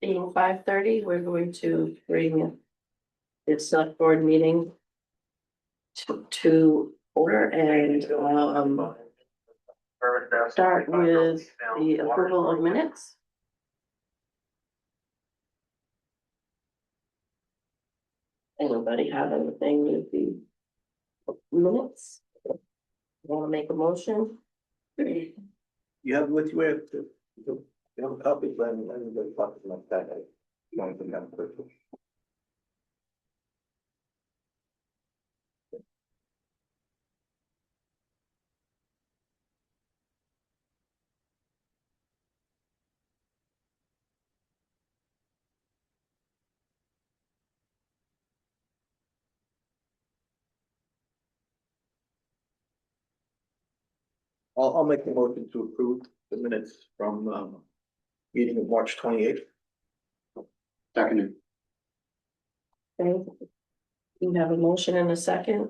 being 5:30, we're going to bring the select board meeting to order and start with the approval of minutes. Anybody have anything with the minutes? Want to make a motion? You have what you have to, you have a copy, but I'm going to talk like that. I don't think I'm perfect. I'll make the motion to approve the minutes from, meeting of March 28th. Seconded. Okay. You have a motion and a second.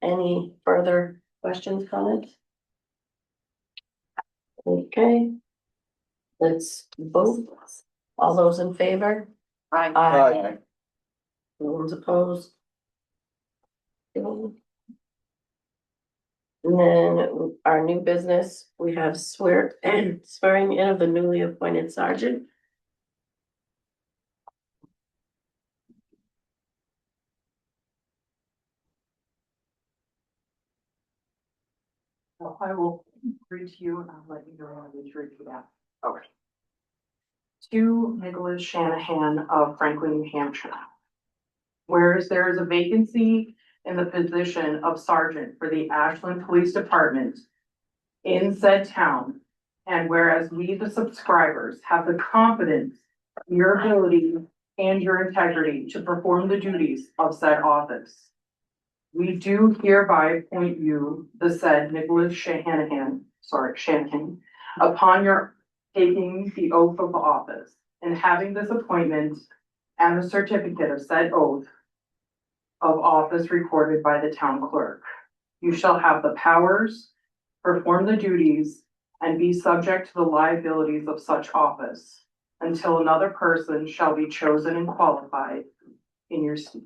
Any further questions, comments? Okay. Let's vote. All those in favor? Aye. Aye. No one's opposed. And then our new business, we have swearing in of the newly appointed sergeant. So I will read to you and I'll let you know when I need to read for that. Okay. To Nicholas Shanahan of Franklin, New Hampshire. Whereas there is a vacancy in the position of sergeant for the Ashland Police Department in said town, and whereas we, the subscribers, have the confidence in your ability and your integrity to perform the duties of said office. We do hereby appoint you, the said Nicholas Shanahan, upon your taking the oath of office and having this appointment and the certificate of said oath of office recorded by the town clerk. You shall have the powers, perform the duties, and be subject to the liabilities of such office until another person shall be chosen and qualified in your seat.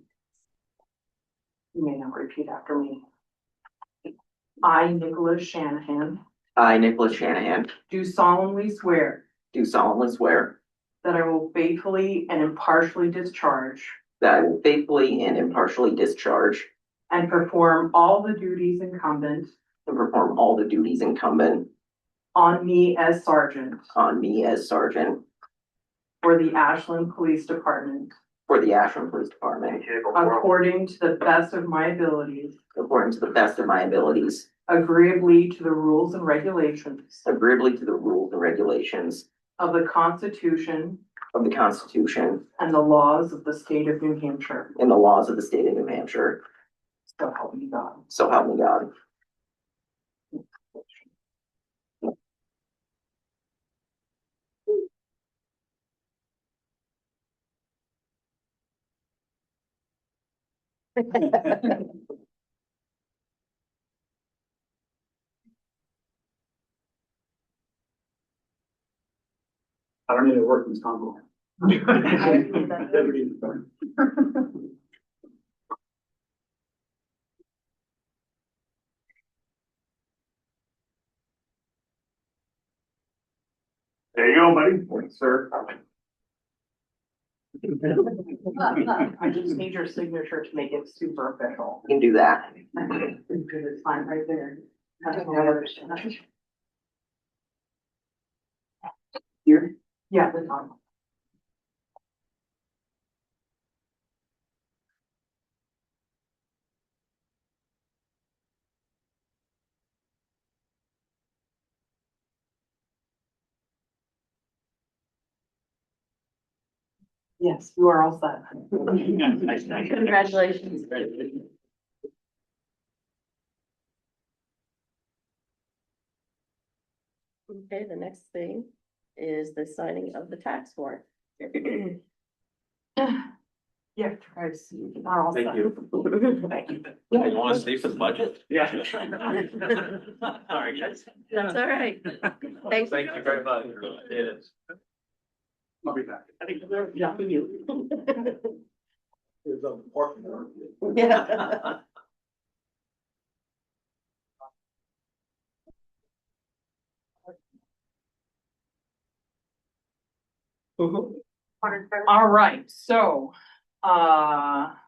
You may now repeat after me. I, Nicholas Shanahan, I, Nicholas Shanahan, do solemnly swear do solemnly swear that I will faithfully and impartially discharge that I will faithfully and impartially discharge and perform all the duties incumbent and perform all the duties incumbent on me as sergeant on me as sergeant for the Ashland Police Department, for the Ashland Police Department, according to the best of my abilities, according to the best of my abilities, agreeably to the rules and regulations agreeably to the rules and regulations of the Constitution of the Constitution and the laws of the state of New Hampshire. and the laws of the state of New Hampshire. So help me God. So help me God. I don't need to work in this combo. There you go, buddy. Morning, sir. I just need your signature to make it super official. You can do that. Because it's fine right there. Here. Yeah, the top. Yes, you are all set. Congratulations. Okay, the next thing is the signing of the tax warrant. Yeah, guys, you are all set. Thank you. Thank you. You wanna stay for the budget? Yeah. Sorry, guys. That's all right. Thanks. Thank you very much. It is. I'll be back. I think they're jumping you. There's a parking lot. Yeah. Mhm. All right, so, Marissa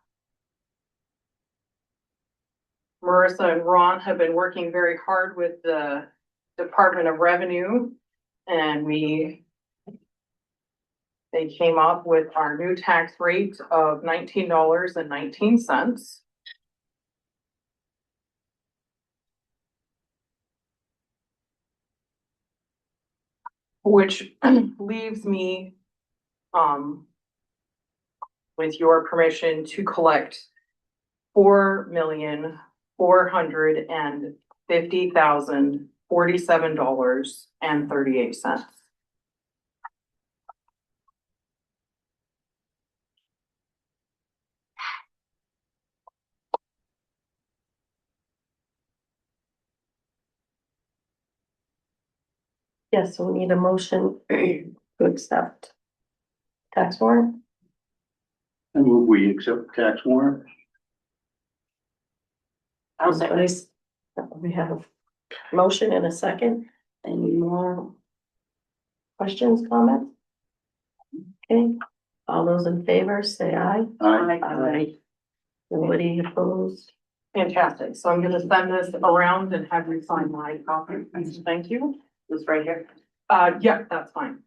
and Ron have been working very hard with the Department of Revenue, and they came up with our new tax rate of $19.19. Which leaves me, with your permission to collect $4,450,047.38. Yes, so we need a motion to accept tax warrant. And will we accept tax warrant? I'll second. We have a motion and a second. Any more questions, comments? Okay, all those in favor, say aye. Aye. Aye. Nobody opposed? Fantastic. So I'm gonna send this around and have you sign my copy. Thank you. This right here. Yeah, that's fine.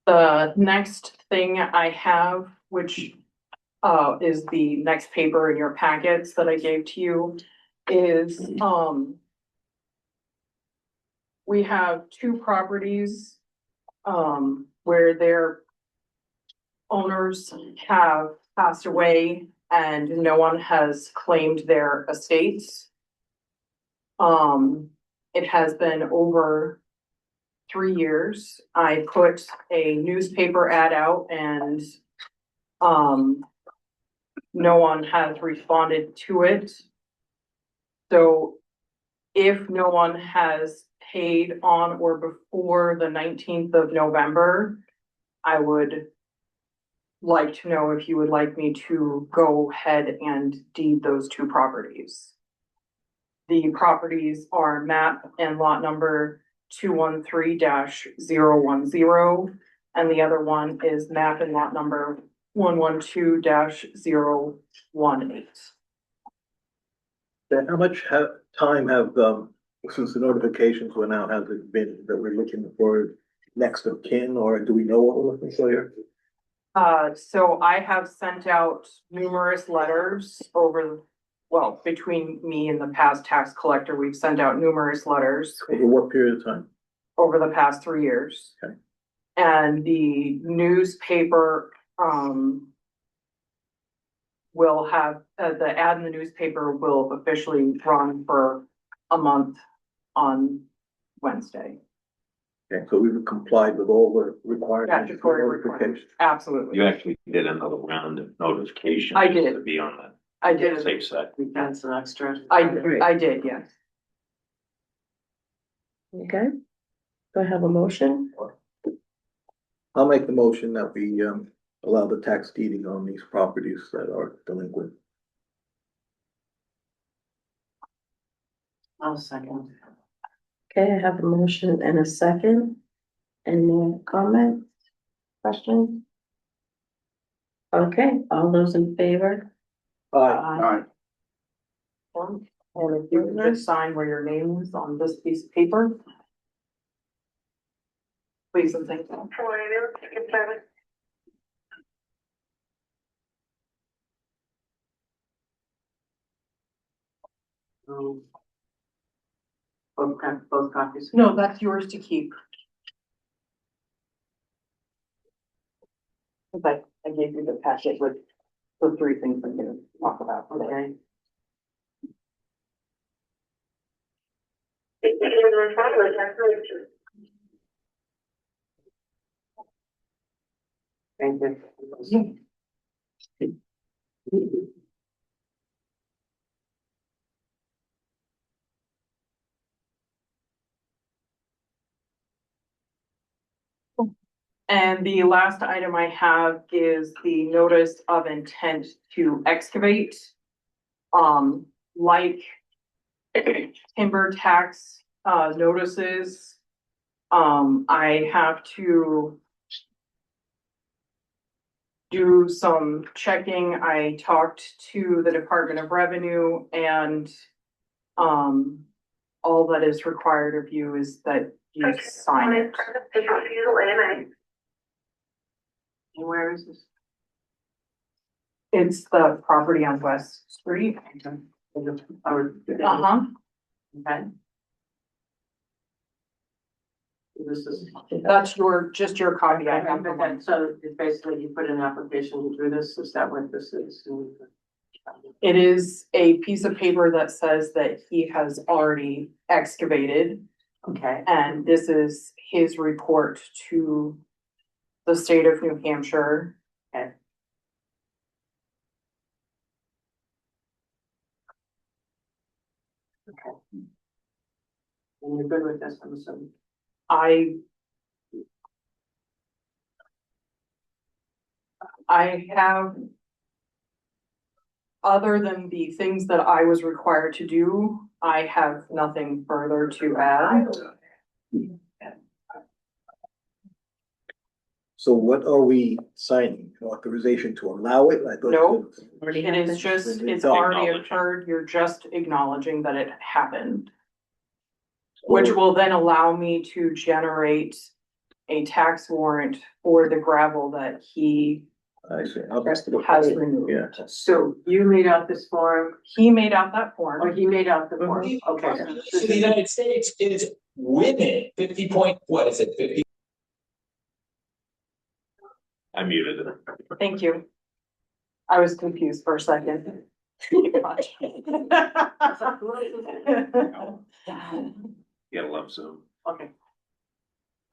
The next thing I have, which is the next paper in your packets that I gave to you, is we have two properties where their owners have passed away and no one has claimed their estates. It has been over 3 years. I put a newspaper ad out and no one has responded to it. So if no one has paid on or before the 19th of November, I would like to know if you would like me to go ahead and deed those two properties. The properties are map and lot number 213-010, and the other one is map and lot number 112-018. Then how much time have, since the notifications went out, has it been that we're looking for next of kin, or do we know what we're looking for here? So I have sent out numerous letters between me and the past tax collector, we've sent out numerous letters Over what period of time? over the past 3 years. Okay. And the newspaper, will have, the ad in the newspaper will officially run for a month on Wednesday. Okay, so we've complied with all the requirements. Statutory requirements. Absolutely. You actually did another round of notification. I did. To be on I the did. safe side. That's an extra. I did, yes. Okay. Do I have a motion? I'll make the motion that we, allow the tax deeding on these properties that are delinquent. I'll second. Okay, I have a motion and a second. Any more comments, questions? Okay, all those in favor? Aye. And if you can just sign where your name is on this piece of paper. Please and thank you. Both copies. No, that's yours to keep. But I gave you the packet with the three things I'm gonna talk about today. Thank you. And the last item I have is the notice of intent to excavate. Like timber tax, notices. I have to do some checking. I talked to the Department of Revenue and, all that is required of you is that you sign it. And where is this? It's the property on West Street. Uh-huh. Okay. This is. That's just your copy. I have the one. So it's basically you put an application to do this, is that what this is? It is a piece of paper that says that he has already excavated, Okay, and this is his report to the state of New Hampshire. okay. And you're good with this, I'm assuming? I have, other than the things that I was required to do, I have nothing further to add. So what are we signing? Authorization to allow it? I thought. No. Already It is happened. just, it's already Acknowledging. occurred, you're just acknowledging that it happened. Which will then allow me to generate a tax warrant for the gravel that he I see. has removed. Yeah. So you made out this form, He made out that or form. he made out the form, Mhm. okay. To the United States is women, 50 point, what is it, 50? I muted it. Thank you. I was confused for a second. You gotta love Zoom. Okay.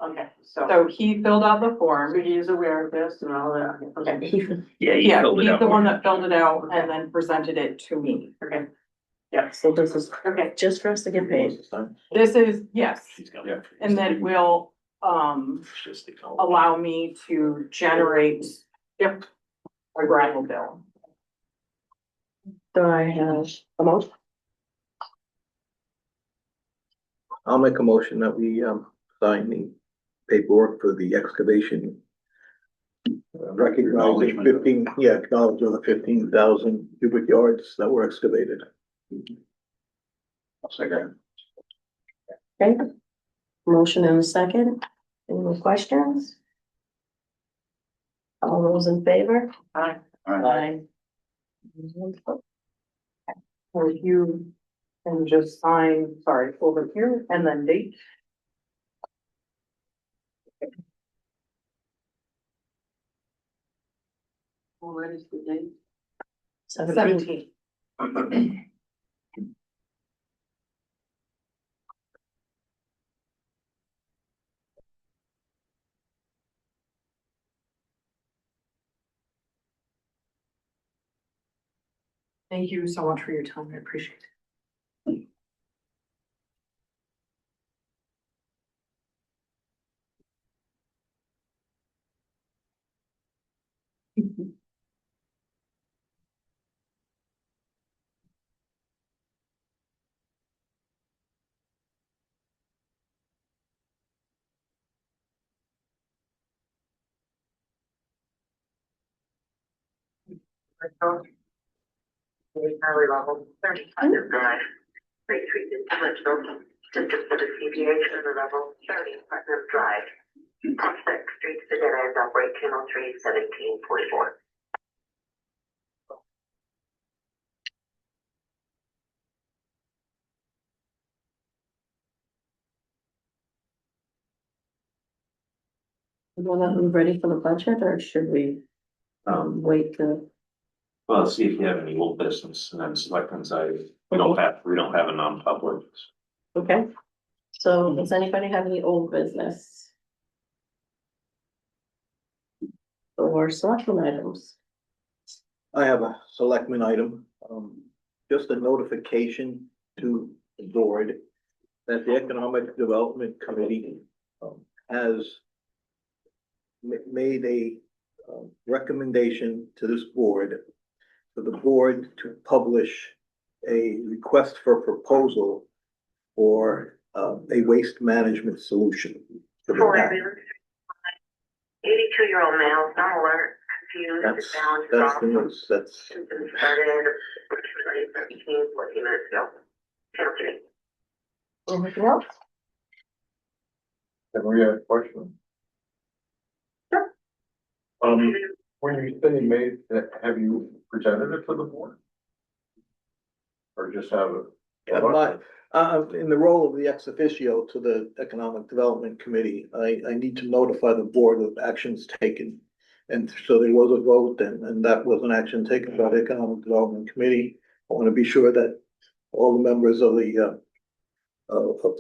Okay, so So he filled out the form. he is aware of this and all that, okay, Yeah, Yeah, he's the one that filled it out and then presented it to me. okay, So this is okay. just for us to get paid. This is, yes, She's got. Yeah. and then will, Just allow me to generate, a gravel bill. Do I have a motion? I'll make a motion that we, sign the paperwork for the excavation. Recognizing Acknowledgement. acknowledge of the 15,000 cubic yards that were excavated. Second. Okay. Motion and a second. Any more questions? All those in favor? Aye. Aye. Or you can just sign, sorry, over here and then date. Well, what is the date? 17. 17. Thank you so much for your time. I appreciate it. Valley level, 35 Drive. Street treatment eligible, district for the deviation of the level, 30 Putnam Drive. Prospect Street, Sedona, operate channel 31744. Well, are we ready for the budget or should we, wait to? Well, see if you have any old business and then selectmen's side. We don't have a non-public. Okay. So does anybody have any old business? or selectmen items. I have a selectman item, just a notification to the board that the Economic Development Committee, has made a, recommendation to this board, for the board to publish a request for proposal for, a waste management solution. For the For town. ambulance. 82-year-old male, not alert, confused, That's, balance is that's off. the news, that's, Symptoms started, approximately 14 minutes ago. County. Anything else? Can we ask a question? Sure. When you say made, have you presented it to the board? Or just have it? in the role of the ex officio to the Economic Development Committee, I need to notify the board of actions taken. And so there was a vote, and that was an action taken by the Economic Development Committee. I want to be sure that all the members of the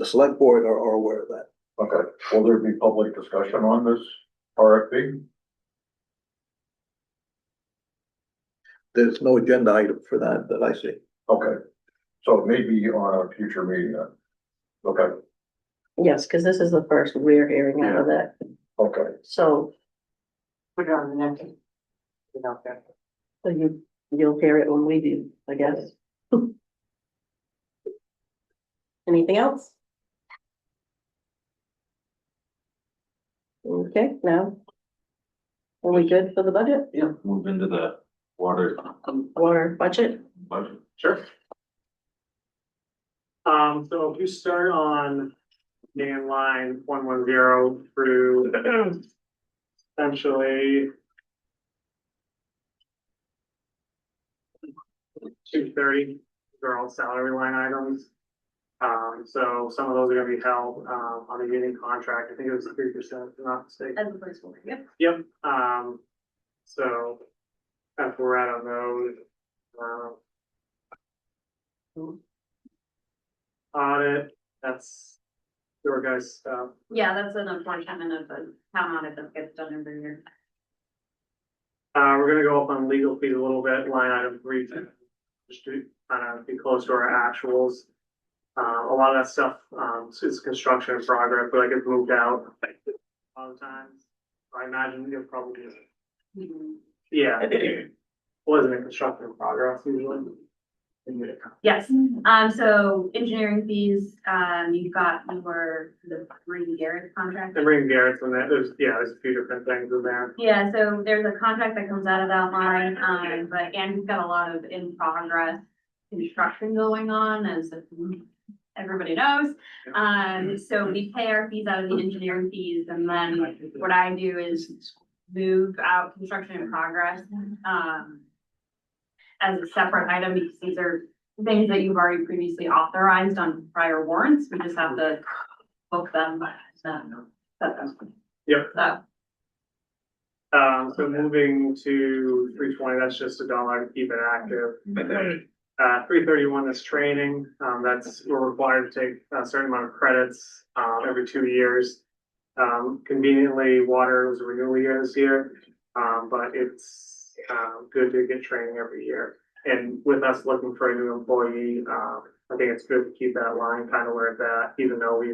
select board are aware of that. Okay, will there be public discussion on this RFP? There's no agenda item for that I see. Okay, so it may be on a future meeting then. Okay, Yes, because this is the first we're hearing out of that, okay. so, Put it on the next. Without that. so you'll hear it when we do, I guess. Anything else? Okay, now. Are we good for the budget? Yeah, move into the water Water budget? budget. Sure. So if you start on main line 110 through essentially 230, they're all salary line items. So some of those are gonna be held, on a union contract. I think it was 3%, if I'm not mistaken. As a placeholder, yep. Yep, so that's where we're at on those. Audit, that's your guys' stuff. Yeah, that's an appointment of the town audit that gets done every year. We're gonna go up on legal fees a little bit, line item 3, just to kind of be close to our actuals. A lot of that stuff, is construction in progress, but like it's moved out a lot of times. I imagine you'll probably, yeah. Wasn't it construction in progress usually? Yes, so engineering fees, you've got the Green Garrett contract. The ring Garrett's in there, there's a few different things in there. Yeah, so there's a contract that comes out of that line, but Andrew's got a lot of in progress construction going on, as everybody knows. So we pay our fees out of the engineering fees, and then what I do is move out construction in progress, as a separate item, because these are things that you've already previously authorized on prior warrants. We just have to book them, set them. Yep. So, So moving to 320, that's just $1 to keep it active. 331 is training, we're required to take a certain amount of credits, every 2 years. Conveniently, water was a renewal year this year, but it's, good to get training every year. And with us looking for a new employee, I think it's good to keep that line kind of where it's at, even though we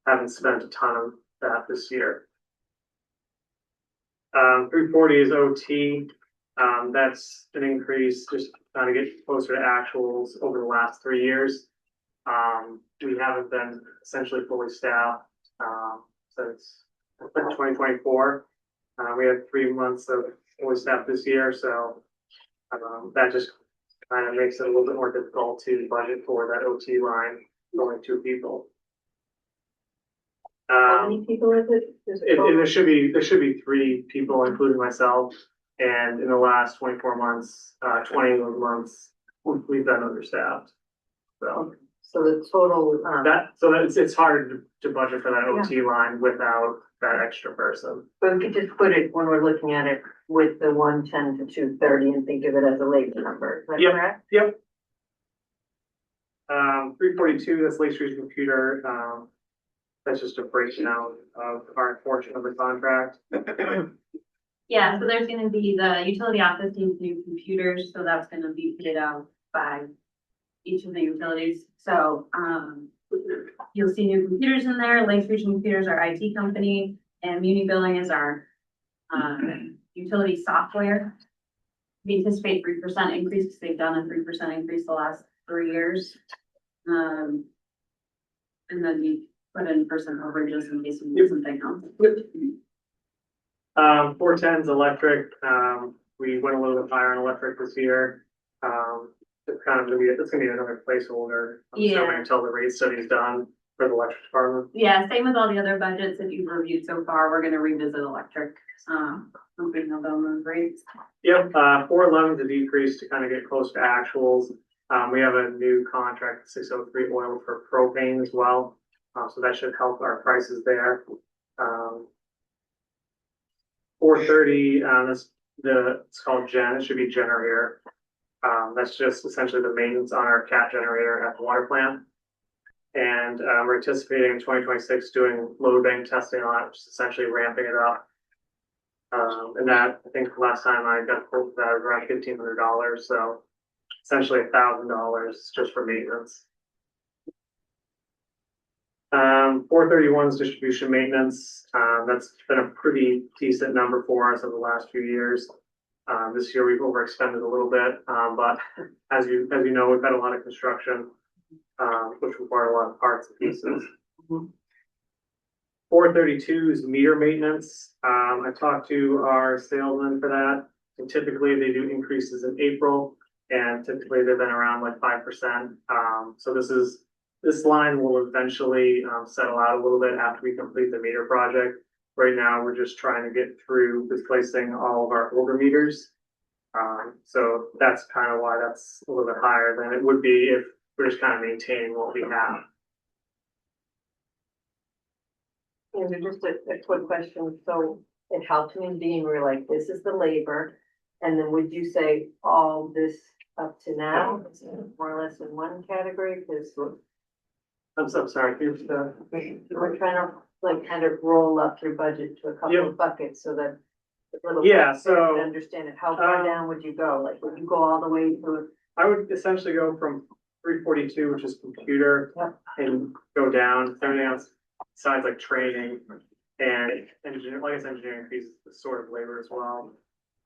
haven't spent a ton of that this year. 340 is OT. That's an increase, just trying to get closer to actuals over the last 3 years. We haven't been essentially fully staffed, since 2024. We had 3 months of fully staffed this year, so, that just kind of makes it a little bit more difficult to budget for that OT line, only 2 people. How many people is it? There should be 3 people, including myself. And in the last 24 months, 20 of those months, we've been understaffed. So the total, It's hard to budget for that OT line without that extra person. but we could just put it, when we're looking at it, with the 110 to 230 and think of it as a labor number, is that Yep. correct? Yep. 342, that's Lake Street Computer, that's just a breakdown of our portion of the contract. Yeah, so there's gonna be the utility office needs new computers, so that's gonna be paid out by each of the utilities. So, you'll see new computers in there. Lake Fusion Computers, our IT company, and Muni Billing is our, utility software. We anticipate 3% increase because they've done a 3% increase the last 3 years. And then we put in percent overages in case we need something else. 410's electric, we went a little bit higher on electric this year. It's kind of gonna be, it's gonna be another placeholder. I'm assuming Yeah. until the rate study's done for the electric department. Yeah, same with all the other budgets that you've reviewed so far. We're gonna revisit electric, hoping of those rates. Yep, 411's a decrease to kind of get close to actuals. We have a new contract, 603 oil for propane as well. So that should help our prices there. 430, it's called Gen, it should be generator. That's just essentially the maintenance on our cat generator at the water plant. And we're anticipating in 2026 doing load bank testing on it, which is essentially ramping it up. And that, I think last time I got quoted that was around $1,500, so essentially $1,000 just for maintenance. 431's distribution maintenance. That's been a pretty decent number for us over the last few years. This year we've overexpended a little bit, but as you know, we've had a lot of construction, which require a lot of parts and pieces. 432 is meter maintenance. I talked to our salesman for that, and typically they do increases in April, and typically they've been around like 5%. So this line will eventually settle out a little bit after we complete the meter project. Right now, we're just trying to get through replacing all of our older meters. So that's kind of why that's a little bit higher than it would be if we're just kind of maintaining what we have. And just a quick question, so it helped me being, we're like, this is the labor, and then would you say all this up to now, is more or less in one category, because I'm so sorry, here's the. we're trying to like kind of roll up your budget to a couple of buckets so that. the little Yeah, folks so, can understand it, how far down would you go, like, would you go all the way to? I would essentially go from 342, which is computer, Yep. and go down, everything else besides like training and engineering, like I said, engineering fees is sort of labor as well.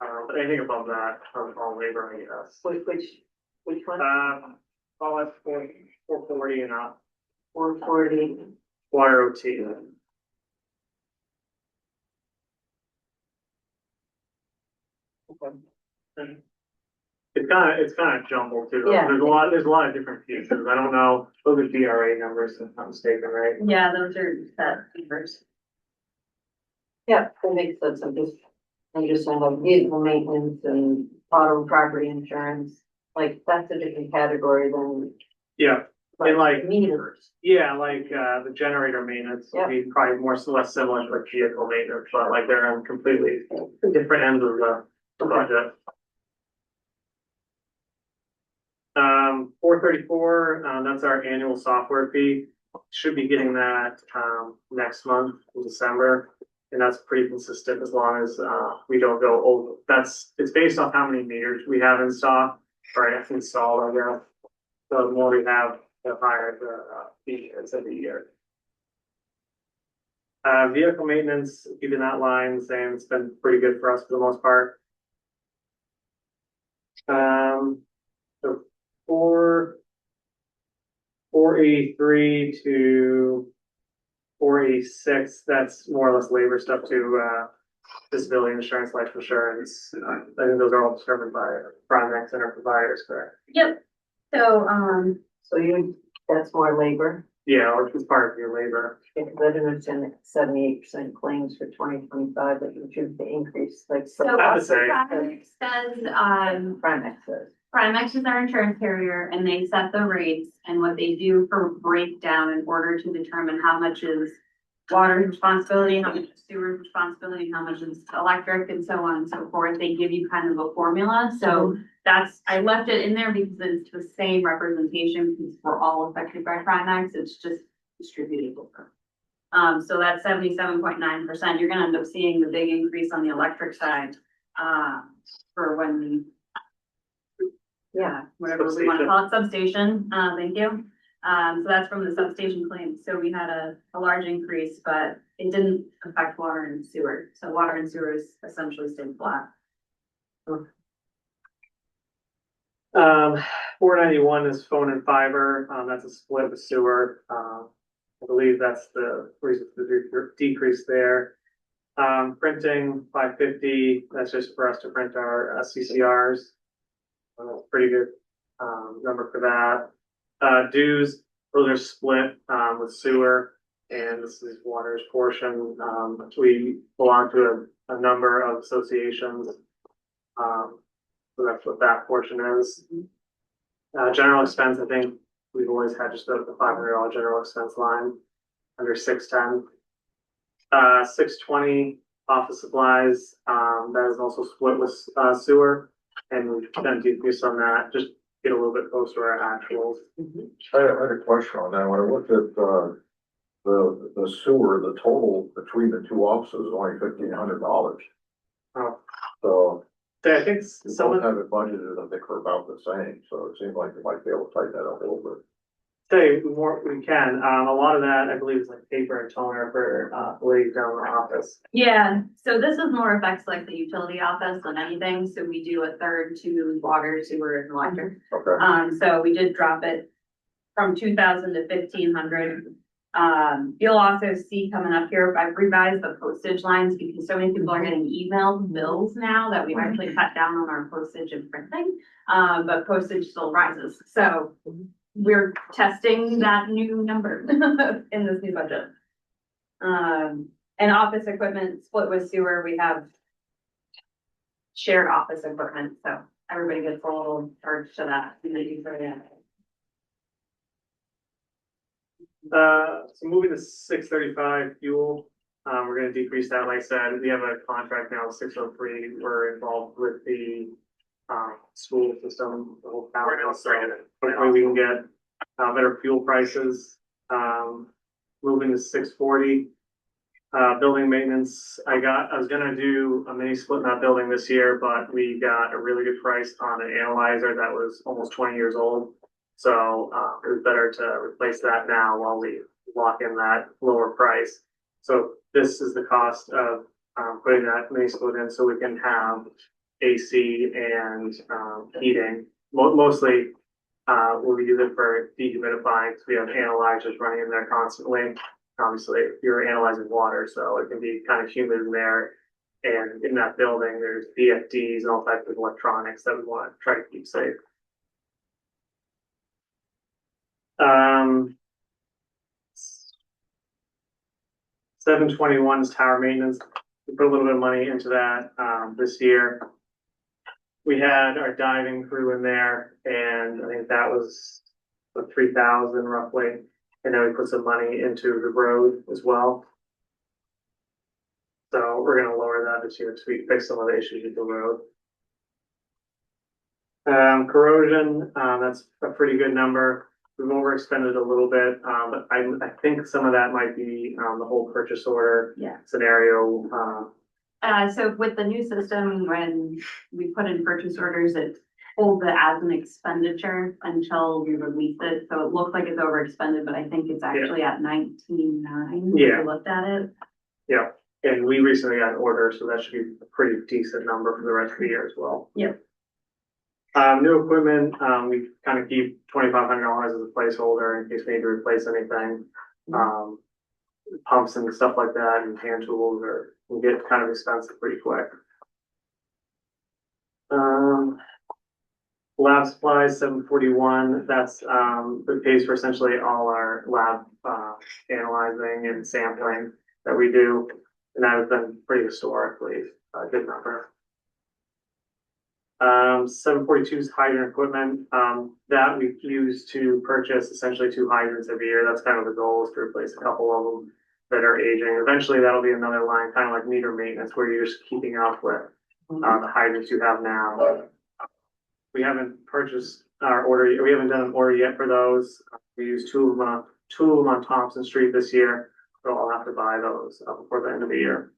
But anything above that, all labor, I guess. Which one? All at 440 and up, 440, water OT. okay. It's kind of jumbled too. Yeah. There's a lot of different pieces. I don't know, those are DRA numbers, if I'm not mistaken, right? Yeah, those are set numbers. Yeah, that makes sense, I'm just saying like vehicle maintenance and auto and property insurance, like, that's a different category than. Yeah, and like, meters. yeah, like, the generator maintenance would be probably more or less similar to like vehicle maintenance, but like they're on completely different ends of the budget. 434, that's our annual software fee. Should be getting that, next month in December. And that's pretty consistent as long as, we don't go over. It's based off how many meters we have in stock or installed, I guess. So the more we have, the higher the fee is every year. Vehicle maintenance, keeping that line the same, it's been pretty good for us for the most part. So 483 to 486, that's more or less labor stuff to disability insurance, life insurance. I think those are all determined by Primex and our providers, correct? Yep. So, That's more labor, Yeah, or it's part of your labor. because I didn't understand that 78% claims for 2025, but you choose to increase, like. so I would say- Primex says, Primex says. Primex is our insurance carrier and they set the rates and what they do for breakdown in order to determine how much is water's responsibility, how much is sewer's responsibility, how much is electric and so on and so forth. They give you kind of a formula. So I left it in there because it's the same representation because we're all affected by Primex. It's just distributed over. So that's 77.9%. You're gonna end up seeing the big increase on the electric side, for when whatever we want to call it, substation, thank you. So that's from the substation claims. So we had a large increase, but it didn't affect water and sewer. So water and sewer is essentially stayed flat. 491 is phone and fiber, that's a split with sewer, I believe that's the reason for the decrease there. Printing 550, that's just for us to print our CCRs. Pretty good, number for that. Dues, those are split, with sewer, and this is water's portion. We belong to a number of associations. So that's what that portion is. General expense, I think we've always had just the $500 general expense line under 610. 620 office supplies, that is also split with sewer, and we've done decrease on that, just get a little bit closer to our actuals. I had a question on that. When I looked at, the sewer, the total between the two offices is only $1,500. Oh. So I think we some both of, have it budgeted, I think, for about the same, so it seems like we might be able to tighten that up a little bit. say more, we can, a lot of that, I believe, is like paper and toner for, ladies down in the office. Yeah, so this is more affects like the utility office than anything. So we do a third to water, sewer, and electric. Okay. So we did drop it from 2,000 to 1,500. You'll also see coming up here, I've revised the postage lines because so many people are getting emailed bills now that we've actually cut down on our postage and printing. But postage still rises, so we're testing that new number in this new budget. And office equipment split with sewer, we have shared office equipment, so everybody gets a little charge to that. And they do for that. So moving to 635 fuel, we're gonna decrease that, like I said, we have a contract now with 603, we're involved with the school system, the whole town, so hopefully we can get better fuel prices. Moving to 640, building maintenance, I was gonna do a mini split in that building this year, but we got a really good price on an analyzer that was almost 20 years old. So it was better to replace that now while we lock in that lower price. So this is the cost of putting that mini split in so we can have AC and heating. Mostly we'll be using for dehumidifying because we have analyzers running in there constantly. Obviously, you're analyzing water, so it can be kind of humid in there. And in that building, there's VFDs and all types of electronics that we want to try to keep safe. 721 is tower maintenance. We put a little bit of money into that this year. We had our diving crew in there, and I think that was 3,000 roughly. And then we put some money into the road as well. So we're gonna lower that this year because we fixed some of the issues with the road. Corrosion, that's a pretty good number. We've overexpended a little bit, but I think some of that might be the whole purchase order scenario. So with the new system, when we put in purchase orders, it holds it as an expenditure until we release it. So it looks like it's overexpended, but I think it's actually at 19.9. Yeah. We looked at it. Yeah, and we recently got an order, so that should be a pretty decent number for the rest of the year as well. Yep. New equipment, we kind of keep $2,500 as a placeholder in case we need to replace anything. Pumps and stuff like that and hand tools will get kind of expensive pretty quick. Lab supplies, 741, that's, it pays for essentially all our lab, analyzing and sampling that we do. And that has been pretty historically a good number. 742 is hydrant equipment, that we use to purchase essentially 2 hydrants every year. That's kind of the goal, is to replace a couple of them that are aging. Eventually that'll be another line, kind of like meter maintenance, where you're just keeping up with, the hydrants you have now. We haven't purchased our order, we haven't done an order yet for those. We used two of them on Thompson Street this year. So I'll have to buy those before the end of the year.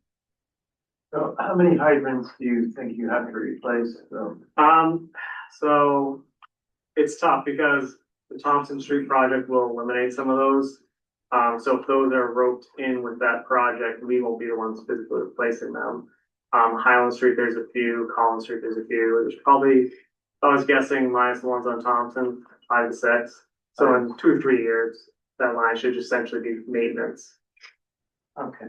So how many hydrants do you think you have to replace? So it's tough because the Thompson Street project will eliminate some of those. So if those are roped in with that project, we won't be the ones physically replacing them. Highland Street, there's a few, Collins Street, there's a few, there's probably, I was guessing minus the ones on Thompson, 5 to 6. So in 2 or 3 years, that line should essentially be maintenance. Okay.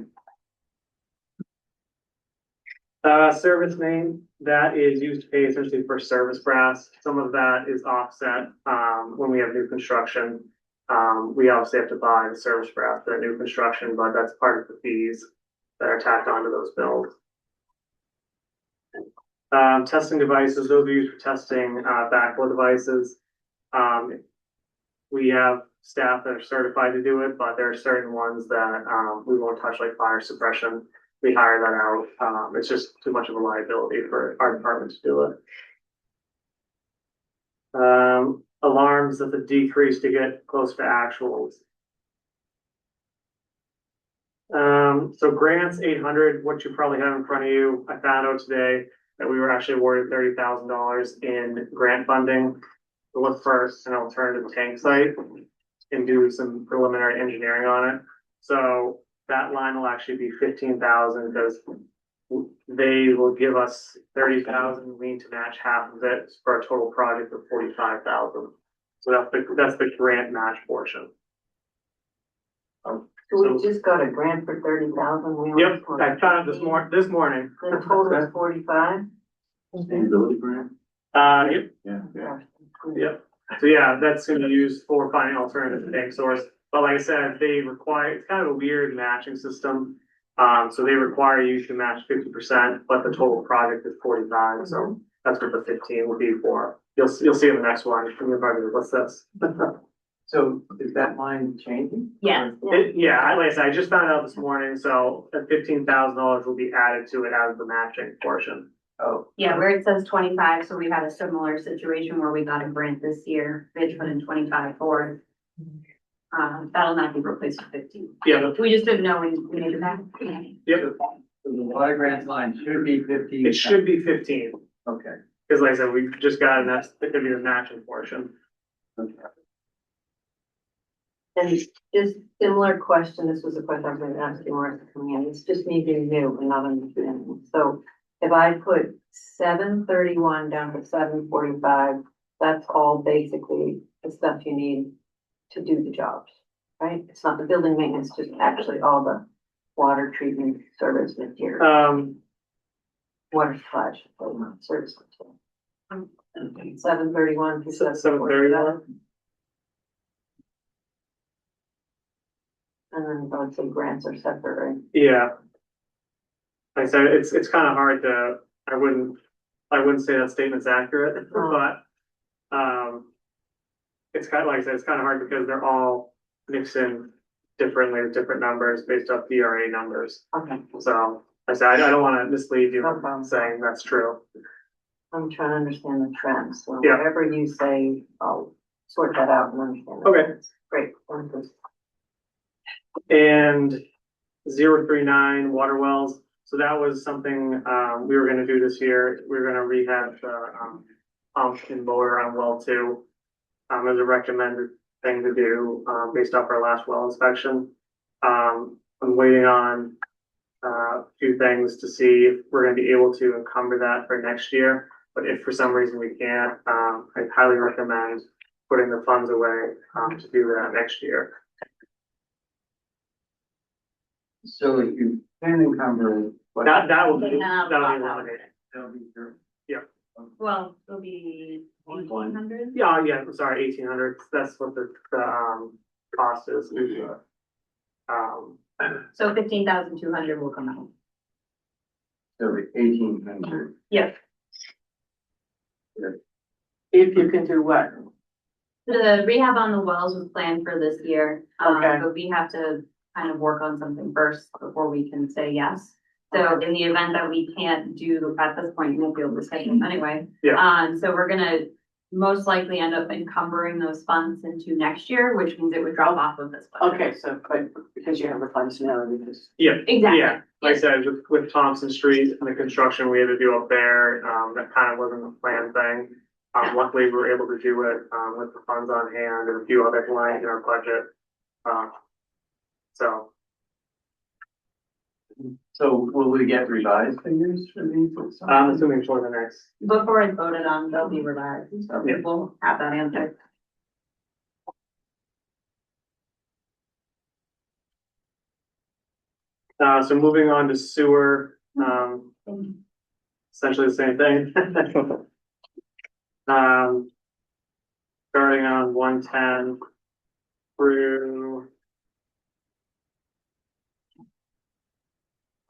Service main, that is used to pay essentially for service brass. Some of that is offset, when we have new construction. We obviously have to buy the service brass for new construction, but that's part of the fees that are tacked onto those bills. Testing devices, those are used for testing, backflow devices. We have staff that are certified to do it, but there are certain ones that, we won't touch, like fire suppression. We hire that out. It's just too much of a liability for our department to do it. Alarms at the decrease to get close to actuals. So grants 800, what you probably have in front of you, I found out today that we were actually awarded $30,000 in grant funding to look for an alternative tank site and do some preliminary engineering on it. So that line will actually be 15,000 because they will give us 30,000. We need to match half of it for a total project of 45,000. So that's the grant match portion. So we just got a grant for 30,000. Yep, I found it this morning. The total is 45. Sustainability grant? Yep, Yeah. yep. So yeah, that's gonna be used for finding alternative tank source. But like I said, they require, it's kind of a weird matching system. So they require you to match 50%, but the total project is 45. So that's what the 15 will be for. You'll see in the next one. What's this? So is that line changing? Yeah. Yeah, like I said, I just found out this morning, so that $15,000 will be added to it as the matching portion. Oh. Yeah, where it says 25, so we had a similar situation where we got a grant this year, they put in 25 for it. That'll not be replaced with 15. Yeah, We just didn't know we needed that. yep, So the water grant line should be 15. it should be 15, Okay. because like I said, we just got, and that's, it could be the matching portion. Okay. And just similar question, this was a question I was going to ask you more coming in, it's just me being new and not understanding. So if I put 731 down to 745, that's all basically the stuff you need to do the jobs, right? It's not the building maintenance, just actually all the water treatment service material, water supply, service material. 731 to 731. And then I would say grants are separate, right? Yeah. Like I said, it's kind of hard to, I wouldn't say that statement's accurate, but, it's kind of, like I said, it's kind of hard because they're all mixed in differently with different numbers based off DRA numbers. Okay, So, like I said, I don't want to mislead you No problem. saying that's true. I'm trying to understand the trends, so Yeah. whatever you say, I'll sort that out and understand. the Okay. trends. Great, thank you. And 039 water wells. So that was something, we were gonna do this year. We were gonna rehab the, pump and motor on well 2. As a recommended thing to do, based off our last well inspection. I'm waiting on, a few things to see if we're gonna be able to encumber that for next year. But if for some reason we can't, I highly recommend putting the funds away, to do that next year. So if you can encumber. That will be, No, that'll be no. eliminated. That'll be your. Well, it'll be 1,800. Yeah, yeah, I'm sorry, 1,800, that's what the cost is. So 15,200 will come out. So the 1,800. Yes. If you can do what? The rehab on the wells was planned for this year, Okay. but we have to kind of work on something first before we can say yes. So in the event that we can't do, at this point, you won't be able to say them anyway. Yeah. So we're gonna most likely end up encumbering those funds into next year, which means it would drop off of this budget. Okay, so, but because you have the funds now, because. Yeah, Exactly. yeah, like I said, with Thompson Street and the construction we had to do up there, that kind of wasn't a planned thing. Luckily, we were able to do it, with the funds on hand and a few other lines in our budget. So, So will we get revised figures for these? I'm assuming for the next, Before it's voted on, they'll be revised, so Yeah. we'll have that answer. so moving on to sewer, essentially the same thing. Starting on 110 through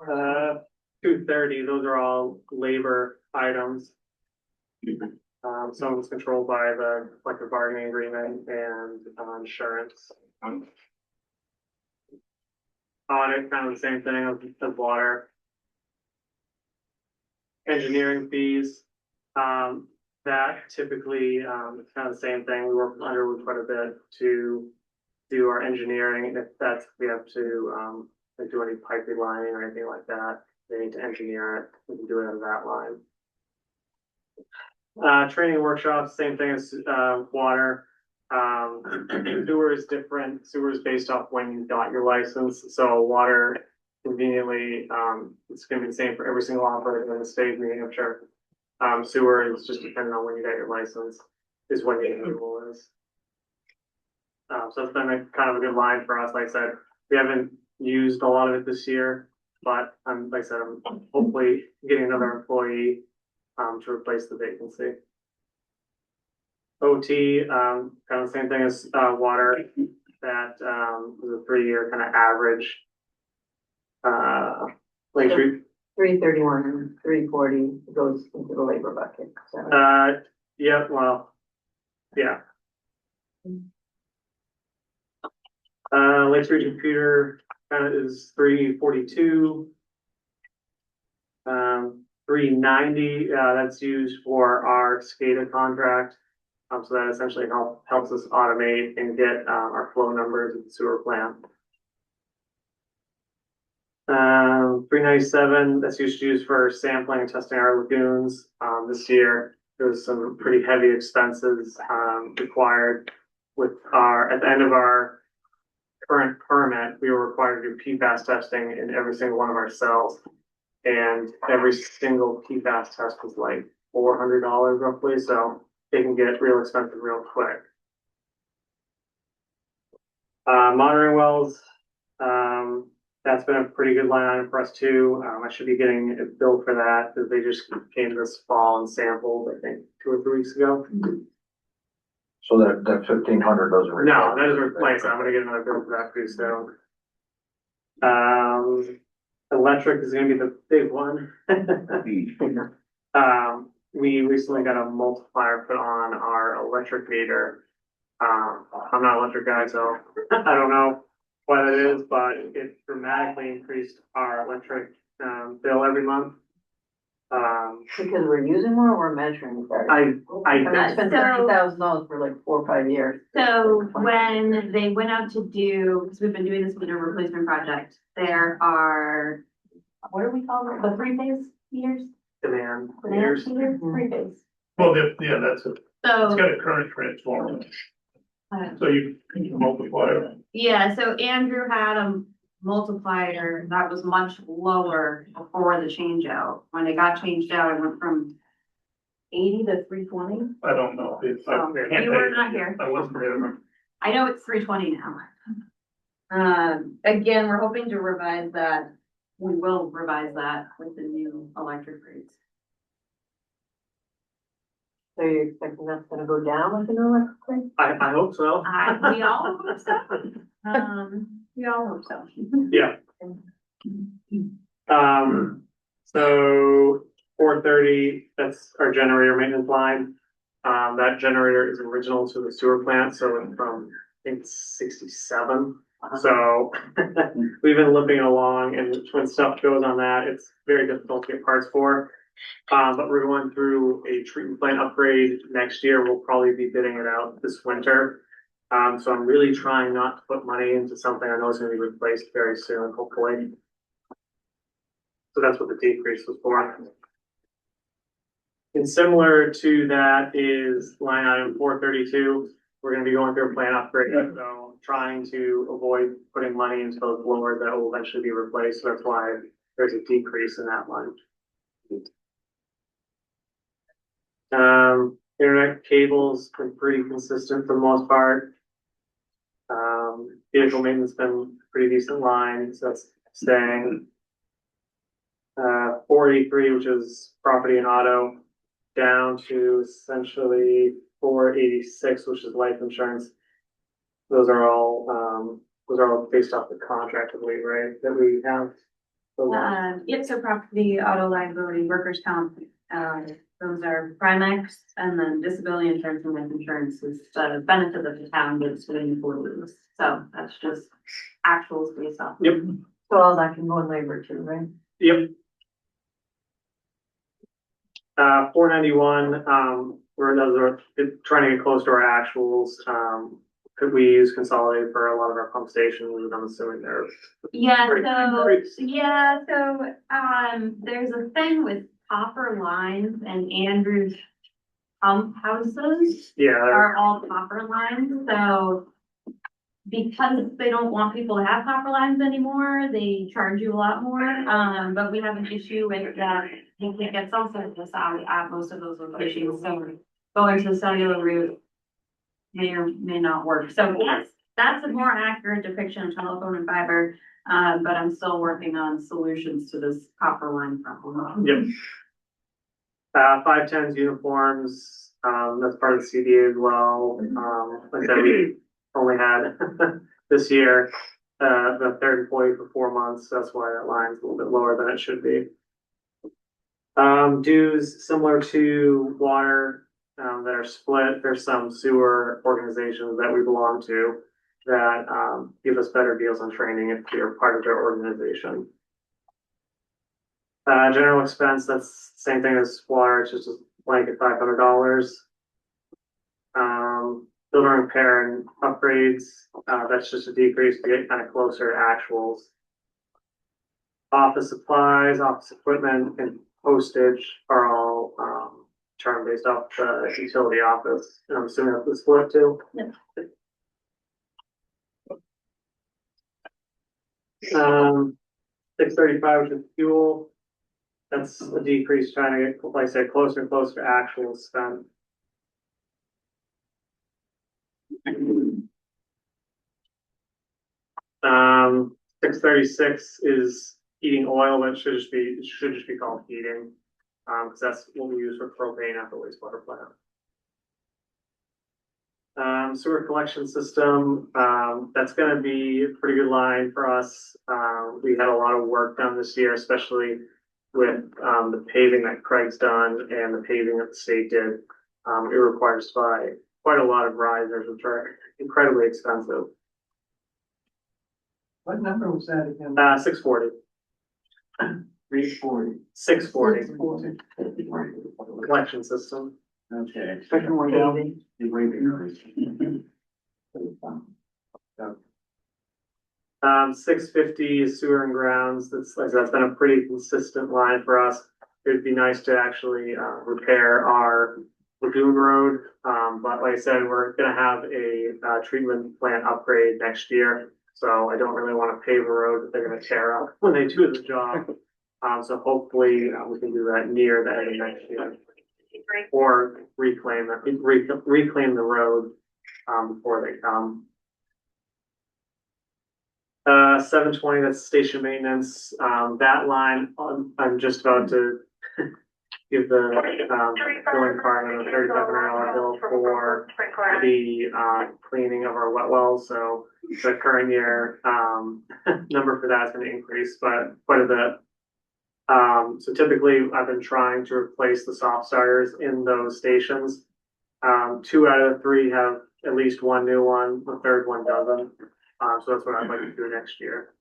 230, those are all labor items. Some of it's controlled by the collective bargaining agreement and insurance. Audit, kind of the same thing as water. Engineering fees, that typically, it's kind of the same thing. We work under with quite a bit to do our engineering. If that's, we have to, like do any pipe lining or anything like that, they need to engineer it. We can do it out of that line. Training workshops, same thing as, water. Sewer is different. Sewer is based off when you got your license. So water, conveniently, it's gonna be the same for every single operator in the state of New Hampshire. Sewer is just depending on when you got your license, is when the annual is. So it's been a kind of a good line for us. Like I said, we haven't used a lot of it this year, but like I said, I'm hopefully getting another employee to replace the vacancy. OT, kind of the same thing as water. That was a 3-year kind of average. Like 331 and 340 goes into the labor bucket, so. yeah, well, yeah. Lake Street Computer kind of is 342. 390, that's used for our SCADA contract. So that essentially helps us automate and get our flow numbers at the sewer plant. 397, that's used for sampling and testing our lagoons. This year, there's some pretty heavy expenses required with at the end of our current permit, we were required to do PFAS testing in every single one of our cells. And every single PFAS test was like $400 roughly, so it can get real expensive real quick. Monitoring wells, that's been a pretty good line item for us too. I should be getting a bill for that because they just came this fall and sampled, I think, 2 or 3 weeks ago. So that 1,500 doesn't. No, that doesn't replace it. I'm gonna get another bill for that pretty soon. Electric is gonna be the big one. We recently got a multiplier put on our electric meter. I'm not an electric guy, so I don't know what it is, but it dramatically increased our electric bill every month. Because we're using more, or we're measuring better. I It's been $30,000 for like 4 or 5 years. So when they went out to do, because we've been doing this meter replacement project, there are, what do we call it? The 3-phase meters? demand Demand meters. meters, 3-phase. Well, yeah, that's it. It's So, got a current transformer, so you can multiply it. yeah, so Andrew had a multiplier that was much lower before the change out. When it got changed out, it went from 80 to 320. I don't know. So, you were not here. I wasn't here. I know it's 320 now. Again, we're hoping to revise that. We will revise that with the new electric rates. So you're expecting that's gonna go down with the new electric rate? I hope so. We all hope so. We all hope so. Yeah. So 430, that's our generator maintenance line. That generator is original to the sewer plant, so it's from, I think it's 67. So we've been limping along, and when stuff goes on that, it's very difficult to get parts for. But we're going through a treatment plant upgrade next year. We'll probably be bidding it out this winter. So I'm really trying not to put money into something I know is gonna be replaced very soon, hopefully. So that's what the decrease was for. And similar to that is line item 432. We're gonna be going through a plant upgrade, so trying to avoid putting money into those blowers that will eventually be replaced. So that's why there's a decrease in that line. Internet cables been pretty consistent for the most part. Vehicle maintenance been pretty decent line, so that's staying. 483, which is property and auto, down to essentially 486, which is life insurance. Those are all based off the contract, I believe, right, that we have. Yep, so property, auto liability, workers' comp, those are Primex, and then disability insurance and life insurance is the benefit of the town gives to the employees. So that's just actuals based off. Yep. So all that can go in labor too, right? Yep. 491, we're trying to get close to our actuals. Could we use Consolidated for a lot of our pump stations? I'm assuming they're. Yeah, Great. there's a thing with copper lines and Andrew's pump houses Yeah, are all copper lines, so because they don't want people to have copper lines anymore, they charge you a lot more. But we have an issue with that. You can't get cell service out at most of those locations, so going to the cellular route may or may not work. So that's a more accurate depiction of telephone and fiber. But I'm still working on solutions to this copper line problem. yep. 510's uniforms, that's part of the CDA as well. Like I said, we only had this year, the third employee for 4 months. That's why that line's a little bit lower than it should be. Dues similar to water, that are split. There's some sewer organizations that we belong to that, give us better deals on training if you're part of their organization. General expense, that's the same thing as water, it's just a blanket $500. Building repair and upgrades, that's just a decrease to get kind of closer to actuals. Office supplies, office equipment, and postage are all, term based off the utility office. And I'm assuming that's the split too. Yeah. 635, which is fuel. That's a decrease, trying to get, like I said, closer and closer to actual spend. Um, 636 is heating oil, but it should just be called heating. Because that's what we use for propane at the wastewater plant. Sewer collection system, that's gonna be a pretty good line for us. We had a lot of work done this year, especially with, the paving that Craig's done and the paving that the state did. It requires quite a lot of risers, which are incredibly expensive. What number was that again? 640. 340. 640 collection system. Okay. Second one down. 650 is sewer and grounds. That's been a pretty consistent line for us. It'd be nice to actually repair our lagoon road. But like I said, we're gonna have a treatment plant upgrade next year. So I don't really want to pave a road that they're gonna tear up when they do the job. So hopefully we can do that near the end of next year. Or reclaim the road before they come. 720, that's station maintenance. That line, I'm just about to give the billing department a $3,500 bill for the cleaning of our wet wells. So the current year number for that is going to increase, but quite a bit. So typically I've been trying to replace the soft starters in those stations. 2 out of the 3 have at least one new one, the third one doesn't. So that's what I'd like to do next year.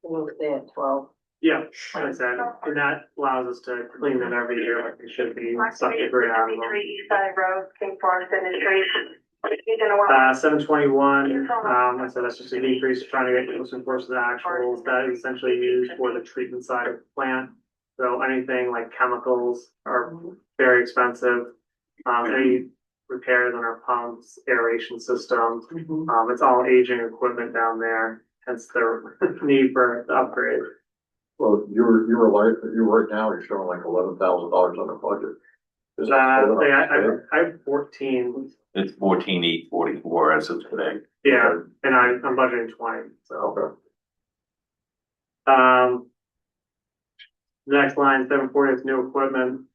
We'll stay at 12. Yeah, like I said, and that allows us to clean them every year like it should be, suck the grit out of them. East Side Road, King Forest Industries. 721, like I said, that's just a decrease, trying to get close and close to the actuals. That is essentially used for the treatment side of the plant. So anything like chemicals are very expensive. Any repairs on our pumps, aeration systems, it's all aging equipment down there, hence the need for the upgrade. Well, you're right now, you're showing like $11,000 on the budget. Is that I have 14, It's 14,844 as of today. yeah, and I'm budgeting 20, so. Okay. The next line, 740 is new equipment.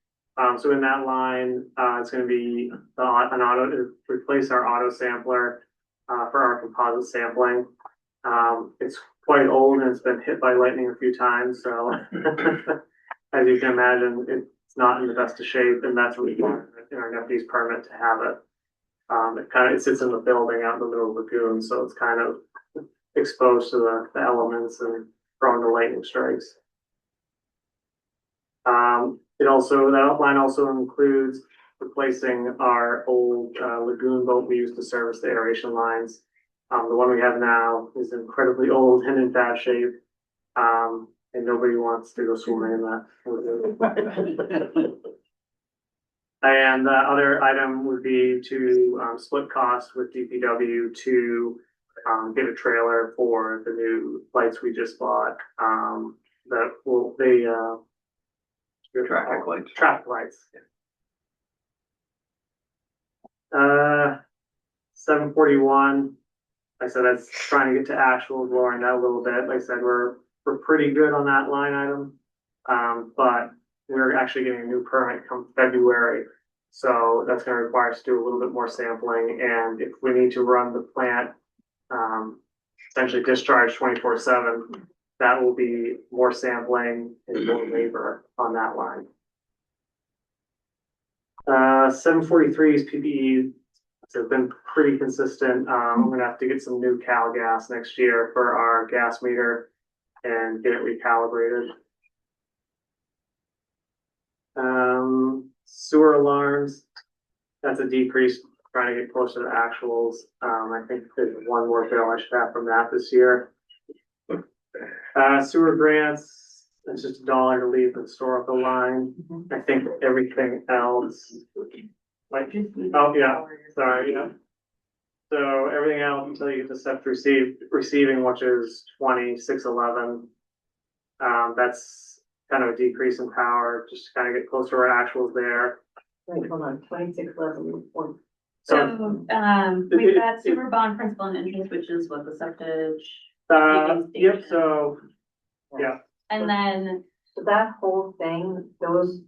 So in that line, it's gonna be an auto, replace our auto sampler, for our composite sampling. It's quite old and it's been hit by lightning a few times, so as you can imagine, it's not in the best of shape, and that's what we want in our deputy's permit to have it. It sits in the building out in the middle of the lagoon, so it's kind of exposed to the elements and prone to lightning strikes. That line also includes replacing our old lagoon boat we used to service the aeration lines. The one we have now is incredibly old and in bad shape. And nobody wants to go swimming in that. And the other item would be to split costs with DPW to get a trailer for the new lights we just bought. Traffic lights. Traffic lights. 741. Like I said, that's trying to get to actuals, lowering that a little bit. Like I said, we're pretty good on that line item. But we're actually getting a new permit come February. So that's gonna require us to do a little bit more sampling, and if we need to run the plant, essentially discharge 24/7, that will be more sampling and more labor on that line. 743 is PPE. So it's been pretty consistent. I'm gonna have to get some new Cal gas next year for our gas meter and get it recalibrated. Sewer alarms, that's a decrease, trying to get closer to actuals. I think there's one more bill I should have from that this year. Sewer grants, that's just $1 to leave the historical line. I think everything else, like, oh yeah, sorry, yeah. So everything else until you get to step receiving, which is 2611. That's kind of a decrease in power, just to kind of get closer to our actuals there. Wait, hold on, 2611. So, we've got sewer bond principal and interest, which is what the septic. Yep, so, yeah. And then, So that whole thing goes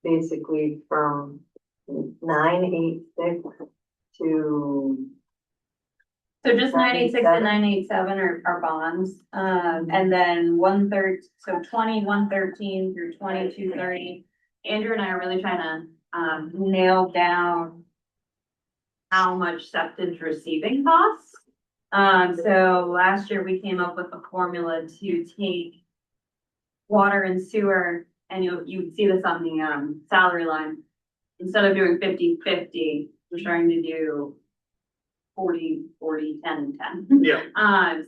basically from 986 to. so just 986 and 987 are bonds, and then 113 through 2230. Andrew and I are really trying to, nail down how much septic receiving costs. So last year we came up with a formula to take water and sewer, and you would see this on the, salary line. Instead of doing 50-50, we're trying to do 40-40, 10-10. Yeah.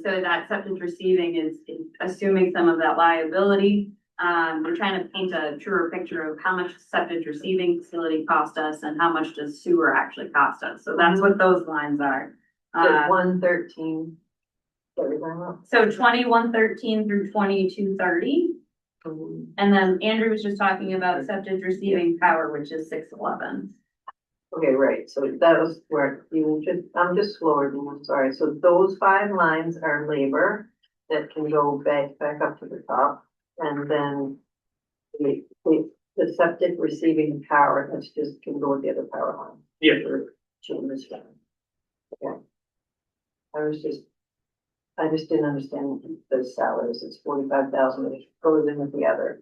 So that septic receiving is assuming some of that liability. We're trying to paint a truer picture of how much septic receiving facility cost us and how much does sewer actually cost us. So that's what those lines are. 113. So 2113 through 2230. And then Andrew was just talking about septic receiving power, which is 611. Okay, right, so that was where I'm just slower than you, sorry. So those 5 lines are labor that can go back up to the top. And then the septic receiving power, that's just can go with the other power line. Yeah. Change this down. Okay. I just didn't understand those salaries. It's 45,000, which goes in with the other.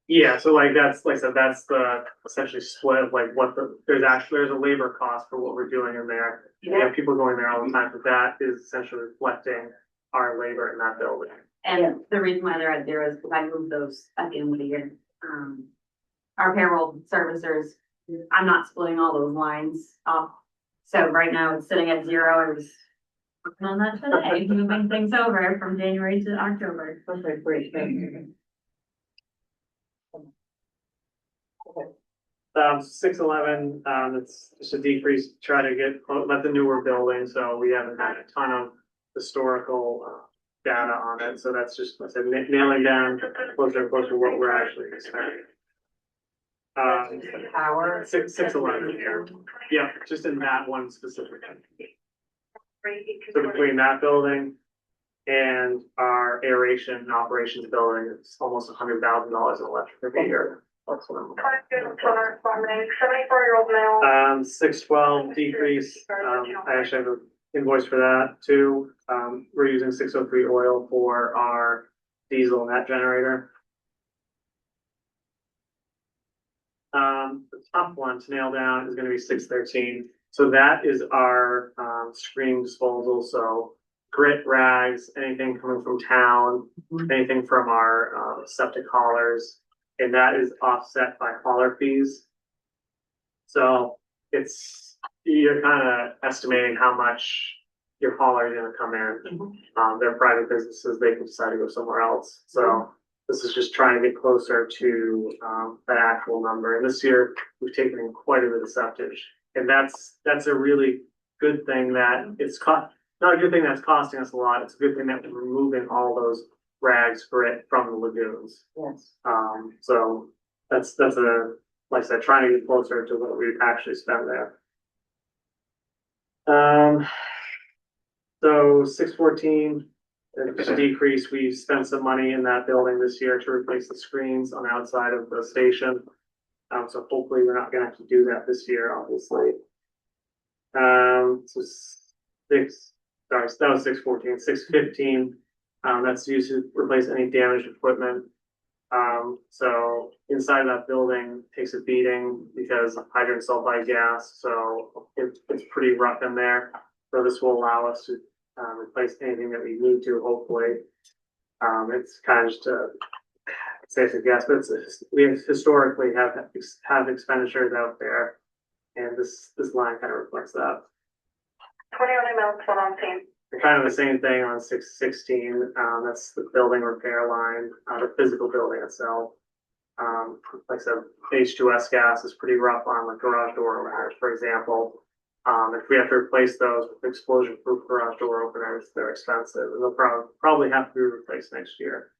Yeah, so like that's, like I said, that's the essentially split of like what there's a labor cost for what we're doing in there. You have people going there all the time, but that is essentially reflecting our labor in that building. And the reason why they're at zero is because I moved those at the end of the year. Our payroll servicers, I'm not splitting all those lines off. So right now it's sitting at zero. I was working on that today, moving things over from January to October. Okay, great, thank you. 611, it's just a decrease, try to let the newer building, so we haven't had a ton of historical, data on it, so that's just, like I said, nailing down closer to what we're actually expecting. Power. 611 here, yeah, just in that one specific. So between that building and our aeration and operations building, it's almost $100,000 in electric a year. That's what I'm. 74-year-old male. 612 decrease, I actually have an invoice for that too. We're using 603 oil for our diesel net generator. The top one to nail down is gonna be 613. So that is our, screening disposal, so grit, rags, anything coming from town, anything from our, septic haulers. And that is offset by hauler fees. So you're kind of estimating how much your hauler is gonna come in. They're private businesses, they can decide to go somewhere else. So this is just trying to get closer to, that actual number. And this year, we've taken in quite a bit of septage. And that's a really good thing that not a good thing that's costing us a lot. It's a good thing that we're removing all those rags, grit from the lagoons. Yes. So that's like I said, trying to get closer to what we actually spend there. So 614, just a decrease. We spent some money in that building this year to replace the screens on the outside of the station. So hopefully we're not gonna have to do that this year, obviously. So that was 614, 615. That's used to replace any damaged equipment. So inside that building takes a beating because of hydrogen sulfide gas, so it's pretty rough in there. So this will allow us to replace anything that we need to, hopefully. It's kind of just a safe guess, but we have historically have expenditures out there, and this line kind of reflects that. 21 male, 12 Kind of the same thing on 616. That's the building repair line, the physical building itself. Like I said, H2S gas is pretty rough on the garage door openers, for example. If we have to replace those with explosion-proof garage door openers, they're expensive, and they'll probably have to be replaced next year.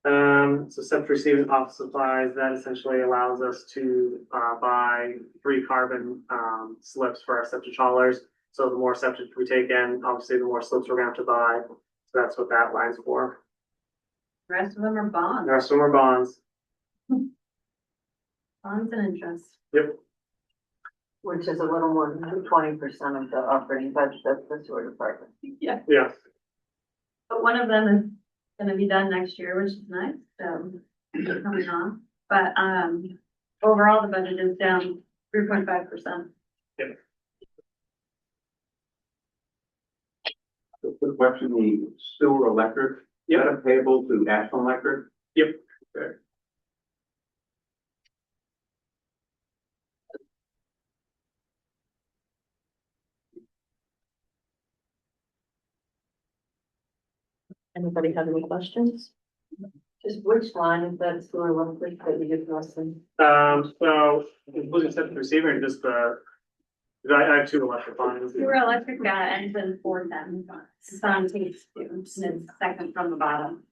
So septic receiving office supplies, that essentially allows us to buy 3 carbon slips for our septic haulers. So the more septic we take in, obviously the more slips we're gonna have to buy. So that's what that line's for. The rest of them are bonds, The rest of them are bonds. bonds and interest. Yep. Which is a little more than 20% of the operating budget of the sewer department. Yeah. Yeah. But one of them is gonna be done next year, which is nice, so coming on. But, overall, the budget is down 3.5%. Quick question, the sewer electric, is that payable to National Electric? Yep. Okay. Anybody have any questions? Just which line is that sewer electric that you give us in? So including septic receiver and just I have 2 electric lines. Sewer electric ends in 410. It's on page 2, and it's second from the bottom.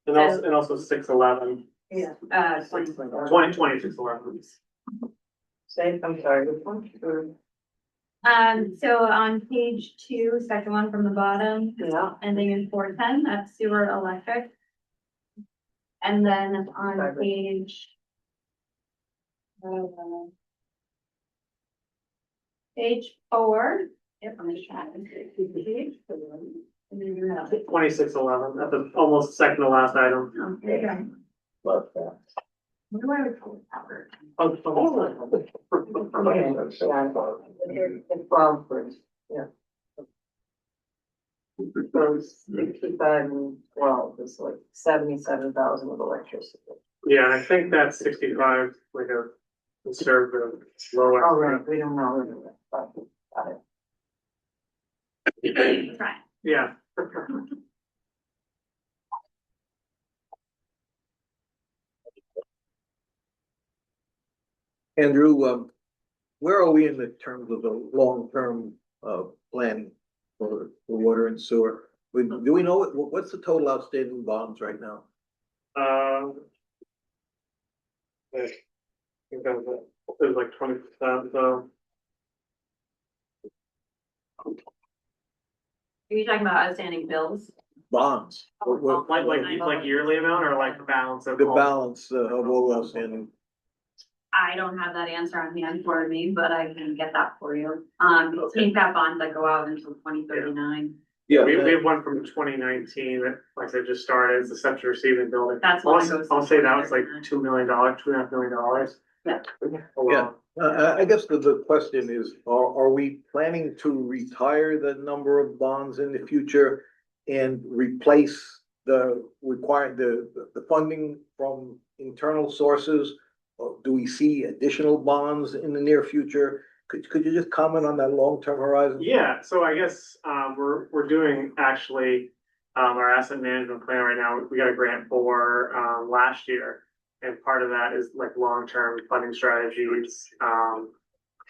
And also 611. Yeah. 611. Say, I'm sorry, which one? Or- So on page 2, second one from the bottom, Yeah. ending in 410, that's sewer electric. And then on Sorry. page 4, yep, I'm just trying to. 2611, at the almost second to last item. Okay. Love that. What do I recall covered? It's 12 first, yeah. So 2012 is like 77,000 of electricity. Yeah, and I think that's 65, like a conservative low. Oh, right, we don't know. Got it. Right. Yeah, Andrew, where are we in the terms of the long-term, planning for water and sewer? Do we know what's the total outstanding bonds right now? I think that was like 20%, so. Are you talking about outstanding bills? Bonds. Like yearly amount or like balance of? The balance of all outstanding. I don't have that answer on hand for me, but I can get that for you. We've got bonds that go out until 2039. Yeah, We have one from 2019 that, like I said, just started, it's the septic receiving building. That's what it goes. I'll say that was like $2 million, $2.5 million. Yeah. Yeah. I guess the question is, are we planning to retire the number of bonds in the future and replace the funding from internal sources? Or do we see additional bonds in the near future? Could you just comment on that long-term horizon? Yeah, so I guess, we're doing actually, our asset management plan right now. We got a grant for, last year. And part of that is like long-term funding strategies.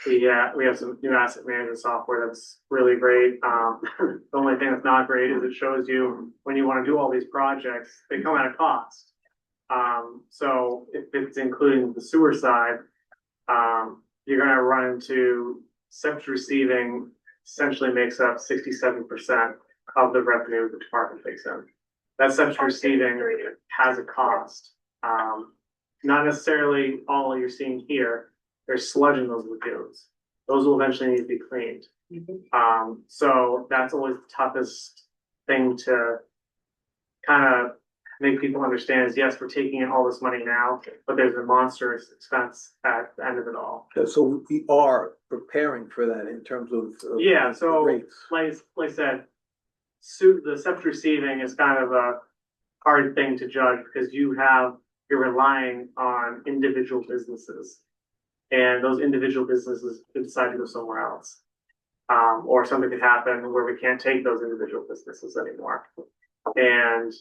We have some new asset management software that's really great. The only thing that's not great is it shows you when you want to do all these projects, they come at a cost. So if it's including the sewer side, you're gonna run into septic receiving essentially makes up 67% of the revenue the department takes in. That septic receiving has a cost. Not necessarily all you're seeing here. There's sludge in those lagoons. Those will eventually need to be cleaned. So that's always the toughest thing to kind of make people understand is, yes, we're taking in all this money now, but there's a monstrous expense at the end of it all. So we are preparing for that in terms of Yeah, so rates. like I said, the septic receiving is kind of a hard thing to judge because you're relying on individual businesses. And those individual businesses could decide to go somewhere else. Or something could happen where we can't take those individual businesses anymore. And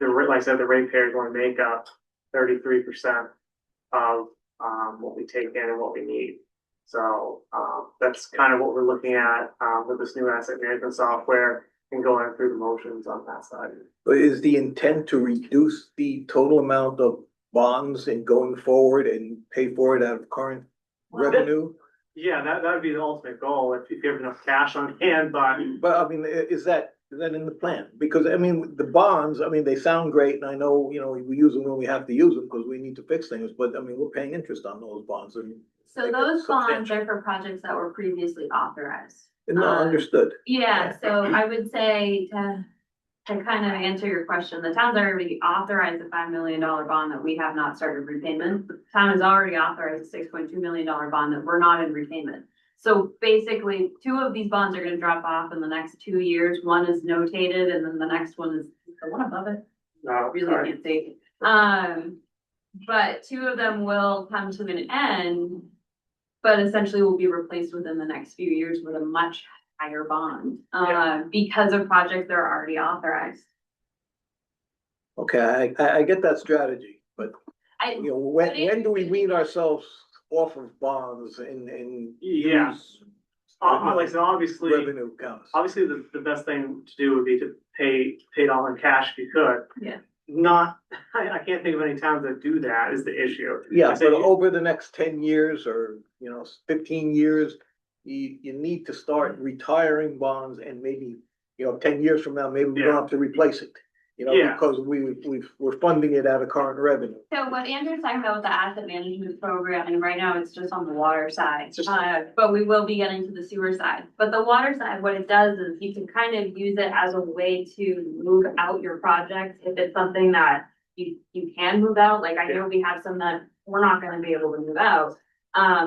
like I said, the ratepayers want to make up 33% of what we take in and what we need. So that's kind of what we're looking at with this new asset management software and going through the motions on that side. But is the intent to reduce the total amount of bonds and going forward and pay for it out of current revenue? Yeah, that would be the ultimate goal if you have enough cash on hand, but I mean, is that in the plan? Because I mean, the bonds, I mean, they sound great and I know, we use them when we have to use them because we need to fix things, but I mean, we're paying interest on those bonds. So those bonds are for projects that were previously authorized. Not understood. Yeah, so I would say to kind of answer your question, the town's already authorized a $5 million bond that we have not started repayment. The town has already authorized a $6.2 million bond that we're not in repayment. So basically, 2 of these bonds are gonna drop off in the next 2 years. One is notated and then the next one is the one above it. no, Really sorry. can't see. But 2 of them will come to an end, but essentially will be replaced within the next few years with a much higher bond, because of projects that are already authorized. Okay, I get that strategy, but when do we wean ourselves off of bonds and Yeah. use Like I said, obviously, revenue counts? obviously the best thing to do would be to pay it all in cash if you could. Yeah. I can't think of any towns that do that is the issue. Yeah, I but said, over the next 10 years or, 15 years, you need to start retiring bonds and maybe, 10 years from now, maybe we don't have to replace it. Yeah. Because we're funding it out of current revenue. So what Andrew's talking about with the asset management program, and right now it's just on the water side, It's just- but we will be getting to the sewer side. But the water side, what it does is you can kind of use it as a way to move out your project if it's something that you can move out. Like I know we have some that we're not gonna be able to move out.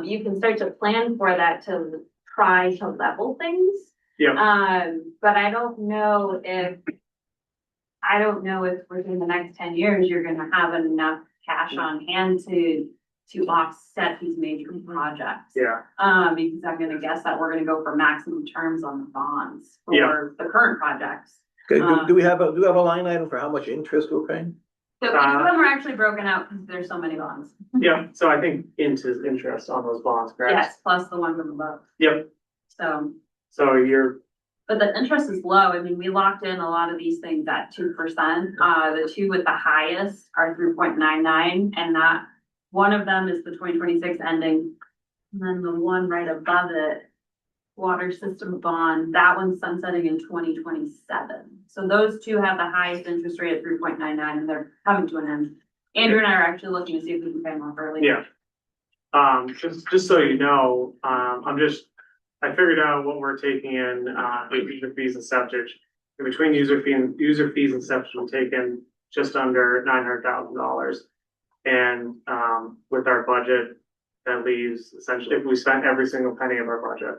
You can start to plan for that to try to level things. Yeah. But I don't know if within the next 10 years, you're gonna have enough cash on hand to offset these major projects. Yeah, Because I'm gonna guess that we're gonna go for maximum terms on the bonds Yeah. for the current projects. Okay, do we have a line item for how much interest we're paying? So each of them are actually broken out because there's so many bonds. yeah, so I think into interest on those bonds, correct? Yes, plus the one from above. Yep, So, so you're, but the interest is low. I mean, we locked in a lot of these things at 2%. The two with the highest are 3.99, and that one of them is the 2026 ending. And then the one right above it, water system bond, that one's sunsetting in 2027. So those two have the highest interest rate at 3.99, and they're coming to an end. Andrew and I are actually looking to see if we can pay them off early. yeah. Just so you know, I figured out what we're taking in, user fees and septic. In between user fees and septic, we're taking just under $900,000. And, with our budget, that leaves essentially, if we spent every single penny of our budget,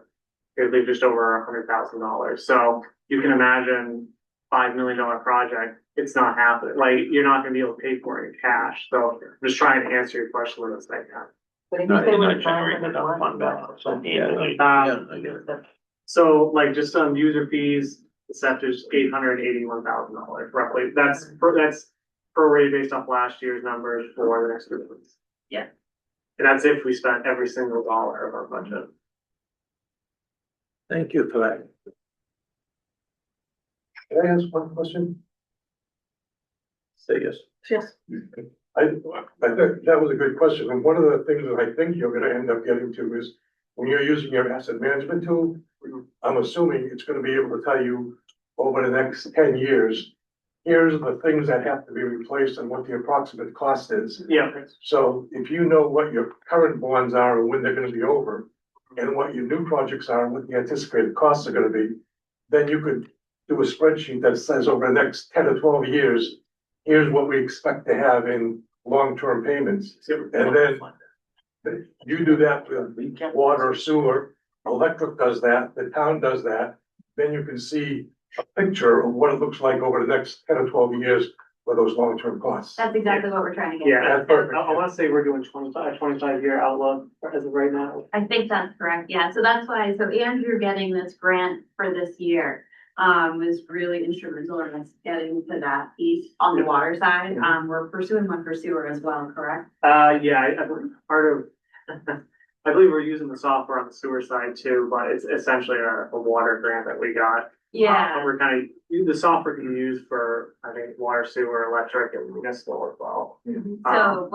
it would leave just over $100,000. So you can imagine $5 million project, it's not happening. Like, you're not gonna be able to pay for it in cash. So I'm just trying to answer your question with this thing now. But if No, you say you're we're not generating enough fund balance. Yeah. I get it. So like just on user fees, the septic's $881,000 roughly. That's prorated based off last year's numbers for the next 3 months. Yeah. And that's if we spent every single dollar of our budget. Thank you for that. Can I ask one question? Say yes. Yes. I think that was a good question, and one of the things that I think you're gonna end up getting to is when you're using your asset management tool, I'm assuming it's gonna be able to tell you over the next 10 years, here's the things that have to be replaced and what the approximate cost is. Yeah, So if you know what your current bonds are and when they're gonna be over, and what your new projects are and what the anticipated costs are gonna be, then you could do a spreadsheet that says over the next 10 or 12 years, here's what we expect to have in long-term payments. And then you do that with water, sewer, electric does that, the town does that. Then you can see a picture of what it looks like over the next 10 or 12 years for those long-term costs. That's exactly what we're trying to get. yeah. That's perfect. I wanna say we're doing 25-year outlook as of right now. I think that's correct. Yeah, so that's why, so Andrew getting this grant for this year was really instrumental in us getting to that piece on the water side. We're pursuing one for sewer as well, correct? Yeah, I believe part of, I believe we're using the software on the sewer side too, but it's essentially a water grant that we got. Yeah. We're the software can be used for, I think, water, sewer, electric, and municipal as well. So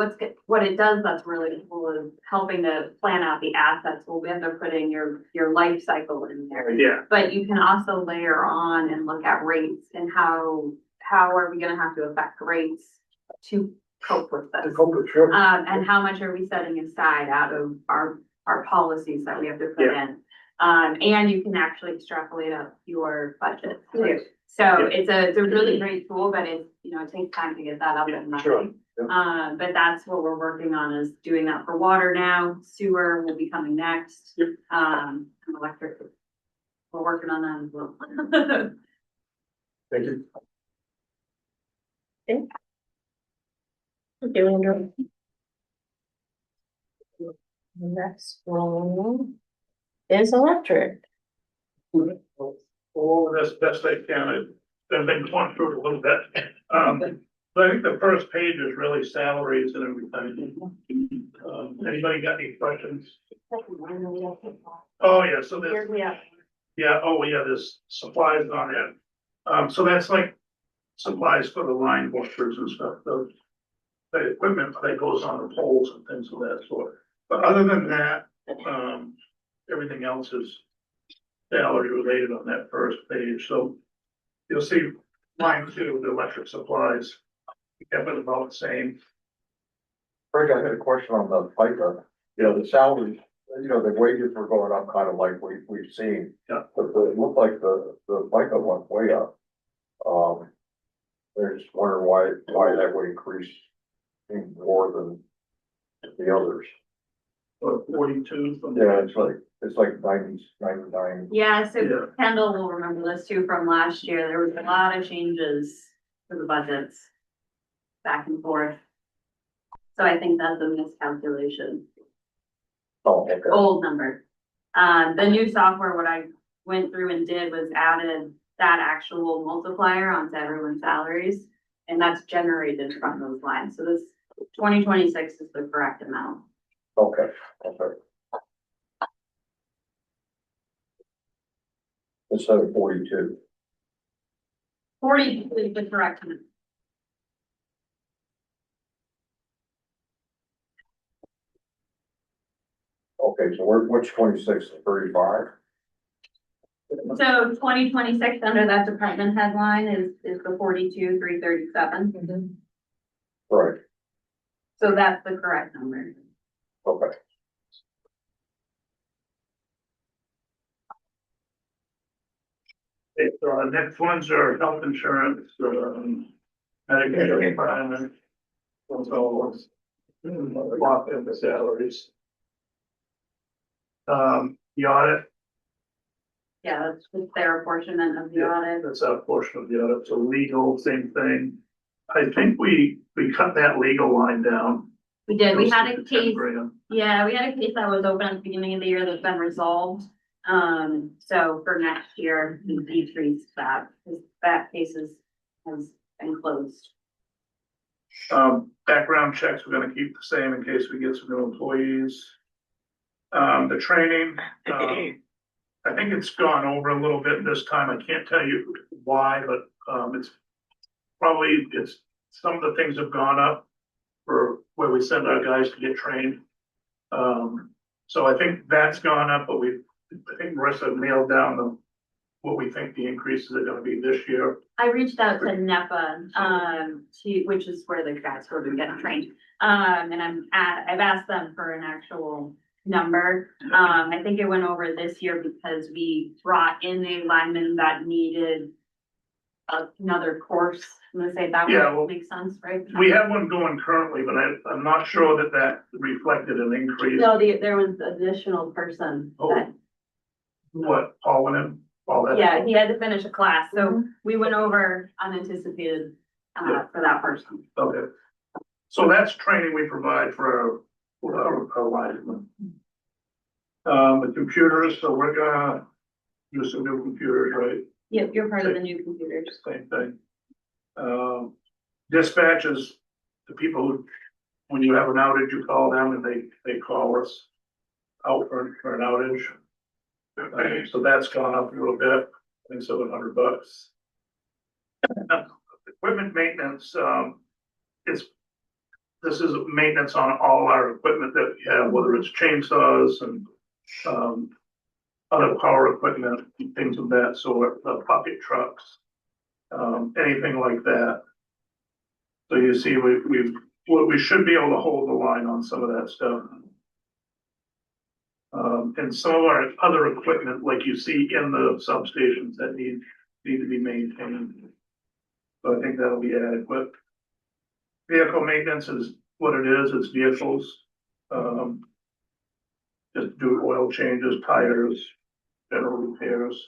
what it does that's really cool is helping to plan out the assets. Well, we have to put in your life cycle in there. Yeah, But you can also layer on and look at rates and how are we gonna have to affect rates to cope with To this? cope with, sure. And how much are we setting aside out of our policies that we have to put in? And you can actually extrapolate out your budget too. So it's a really great tool, but it takes time to get that up and Sure. running. But that's what we're working on is doing that for water now. Sewer will be coming next. Yep. And electric, we're working on that as well. Thank you. Okay, Andrew. Next one is electric. All this best they can, I've been going through it a little bit. But I think the first page is really salaries and everything. Anybody got any questions? Oh, yeah, so there's, there's supplies on it. So that's like supplies for the line washers and stuff, the equipment that goes on the poles and things of that sort. But other than that, everything else is salary related on that first page, so you'll see line 2, the electric supplies, kept it about the same. Frank, I had a question on the FICA, the salaries, the wages were going up kind of like we've seen. Yeah. But it looked like the FICA went way up. I just wondering why that would increase more than the others. or 42 from. Yeah, it's like 99. Yeah, so Yeah. Kendall will remember this too from last year. There was a lot of changes to the budgets back and forth. So I think that's a miscalculation. Oh, okay. Old number. The new software, what I went through and did was added that actual multiplier onto everyone's salaries. And that's generated from those lines. So this 2026 is the correct amount. Okay, okay. Instead of 42. 40 is the correct amount. Okay, so which 26 is 35? So 2026 under that department headline is the 42,337. Right, So that's the correct number. okay. Okay, so the next ones are health insurance, Medicare, retirement. Those all lock in the salaries. The audit, Yeah, that's just their apportionment of the audit. that's a portion of the audit, so legal, same thing. I think we cut that legal line down. We did, we had a Close to 10 case, grand. yeah, we had a case that was open at the beginning of the year that's been resolved. So for next year, we decreased that, because that case has been closed. Background checks, we're gonna keep the same in case we get some new employees. The training, I think it's gone over a little bit this time. I can't tell you why, but, it's some of the things have gone up for where we send our guys to get trained. So I think that's gone up, but I think Marissa nailed down what we think the increases are gonna be this year. I reached out to NEPA, which is where the guys were getting trained. And I've asked them for an actual number. I think it went over this year because we brought in a lineman that needed another course. I'm gonna say that Yeah, well, would make sense, right? We have one going currently, but I'm not sure that reflected an increase. No, there was additional person that, What, Paul went in? Paul had- yeah, he had to finish a class, so we went over unanticipated, for that person. Okay. So that's training we provide for our linemen. The computers, so we're gonna use some new computers, right? Yep, you're part of the new computers. Same thing. Dispatches, the people who, when you have an outage, you call them and they call us out for an outage. So that's gone up a little bit, I think $700. Equipment maintenance, this is maintenance on all our equipment that we have, whether it's chainsaws and, other power equipment, things of that sort, pocket trucks, anything like that. So you see, we should be able to hold the line on some of that stuff. And some of our other equipment, like you see in the substations that need to be maintained. So I think that'll be adequate. Vehicle maintenance is what it is, it's vehicles. Just do oil changes, tires, general repairs.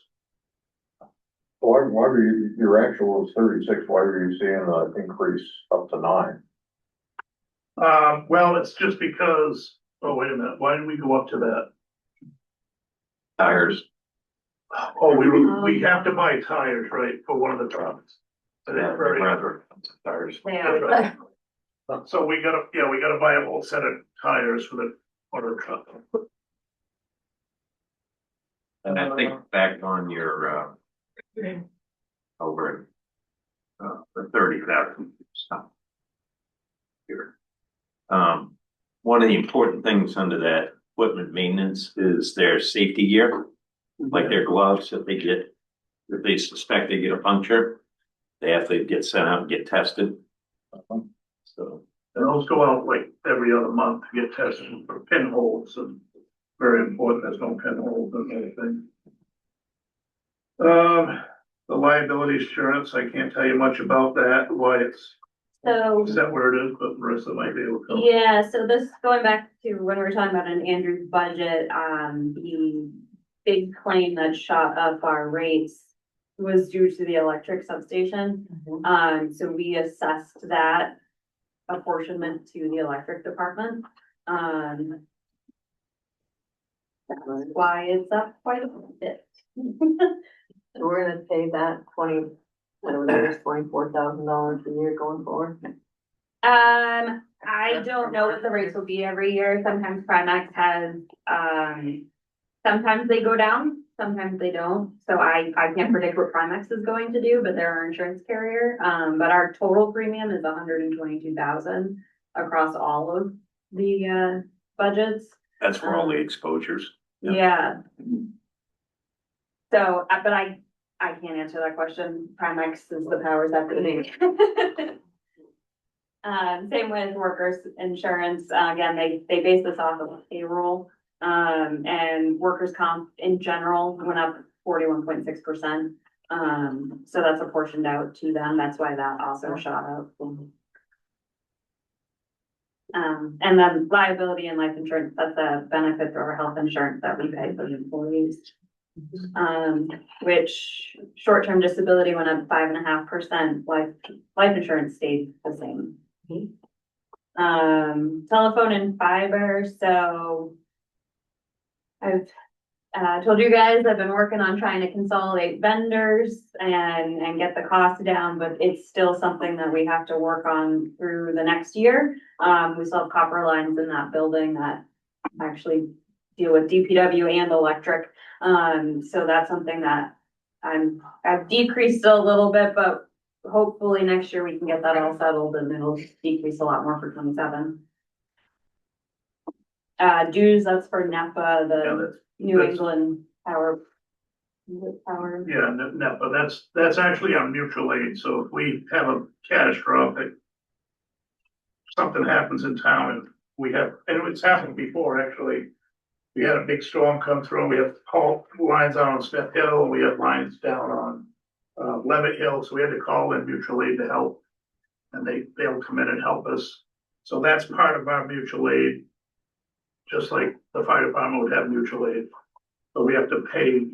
Why were your actual was 36, why were you seeing an increase up to 9? Well, it's just because, oh, wait a minute, why did we go up to that? Tires. Oh, we have to buy tires, right, for one of the trucks. And it's very- Tires. They are. So we gotta buy a whole set of tires for the truck. And I think back on your, over, for 30,000 stuff. Here. One of the important things under that equipment maintenance is their safety gear, like their gloves, if they suspect they get a puncture, they have to get sent out and get tested. So. And those go out like every other month to get tested for pinholes and very important, there's no pinholes and anything. The liability insurance, I can't tell you much about that, why it's So, Is that where it is, but Marissa might be able to. yeah, so this, going back to when we were talking about an Andrew's budget, the big claim that shot up our rates was due to the electric substation. So we assessed that apportionment to the electric department. That's why it's up quite a bit. We're gonna pay that whatever that is, $24,000 a year going forward. I don't know what the rates will be every year. Sometimes Primex has, sometimes they go down, sometimes they don't. So I can't predict what Primex is going to do, but they're our insurance carrier. But our total premium is 122,000 across all of the, budgets. That's for all the exposures. Yeah. So, but I can't answer that question. Primex is the powers that be. Same with workers' insurance. Again, they base this off of payroll. And workers' comp in general went up 41.6%. So that's apportioned out to them. That's why that also shot up. And then liability and life insurance, that's a benefit for our health insurance that we pay for the employees. Which short-term disability went up 5.5%, life insurance stayed the same. Telephone and fiber, so I've told you guys, I've been working on trying to consolidate vendors and get the cost down, but it's still something that we have to work on through the next year. We still have copper lines in that building that actually deal with DPW and electric. So that's something that I've decreased a little bit, but hopefully next year we can get that all settled and it'll decrease a lot more for 27. Dues, that's for NEPA, the New that's- England Power. Yeah, no, but that's actually on mutual aid, so if we have a catastrophic. Something happens in town and and it's happened before, actually. We had a big storm come through, and we have lines out on Smith Hill, and we have lines down on Levitt Hill, so we had to call in mutual aid to help. And they'll come in and help us, so that's part of our mutual aid. Just like the fire department would have mutual aid, but we have to pay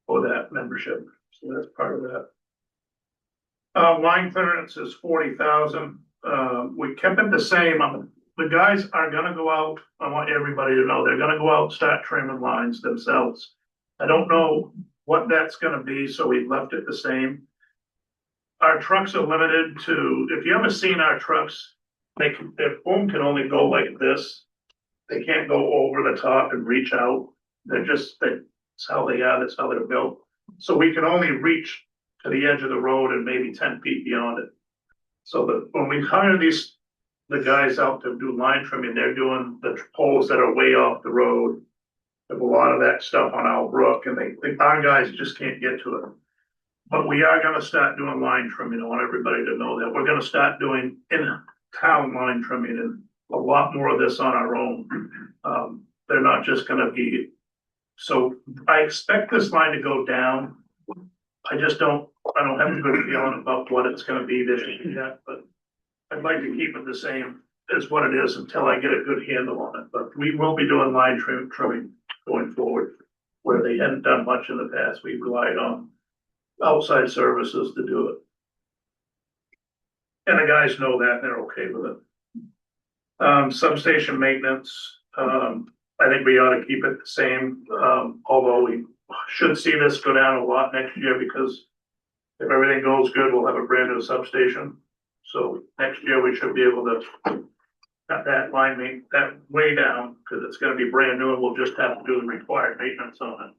for that membership, so that's part of that. Line clearance is 40,000, we kept it the same. The guys are gonna go out, I want everybody to know, they're gonna go out and start trimming lines themselves. I don't know what that's gonna be, so we left it the same. Our trucks are limited to, if you ever seen our trucks, their boom can only go like this. They can't go over the top and reach out. That's how they are, that's how they're built. So we can only reach to the edge of the road and maybe 10 feet beyond it. So that when we hire the guys out to do line trimming, they're doing the poles that are way off the road. There's a lot of that stuff on Owl Brook, and our guys just can't get to it. But we are gonna start doing line trimming. I want everybody to know that. We're gonna start doing in-town line trimming and a lot more of this on our own. They're not just gonna be, so I expect this line to go down. I don't have a good feeling about what it's gonna be this year yet, but I'd like to keep it the same as what it is until I get a good handle on it. But we will be doing line trimming going forward, where they hadn't done much in the past. We relied on outside services to do it. And the guys know that, and they're okay with it. Substation maintenance, I think we ought to keep it the same, although we should see this go down a lot next year, because if everything goes good, we'll have a brand new substation. So next year we should be able to cut that that way down, because it's gonna be brand new and we'll just have to do the required maintenance on it.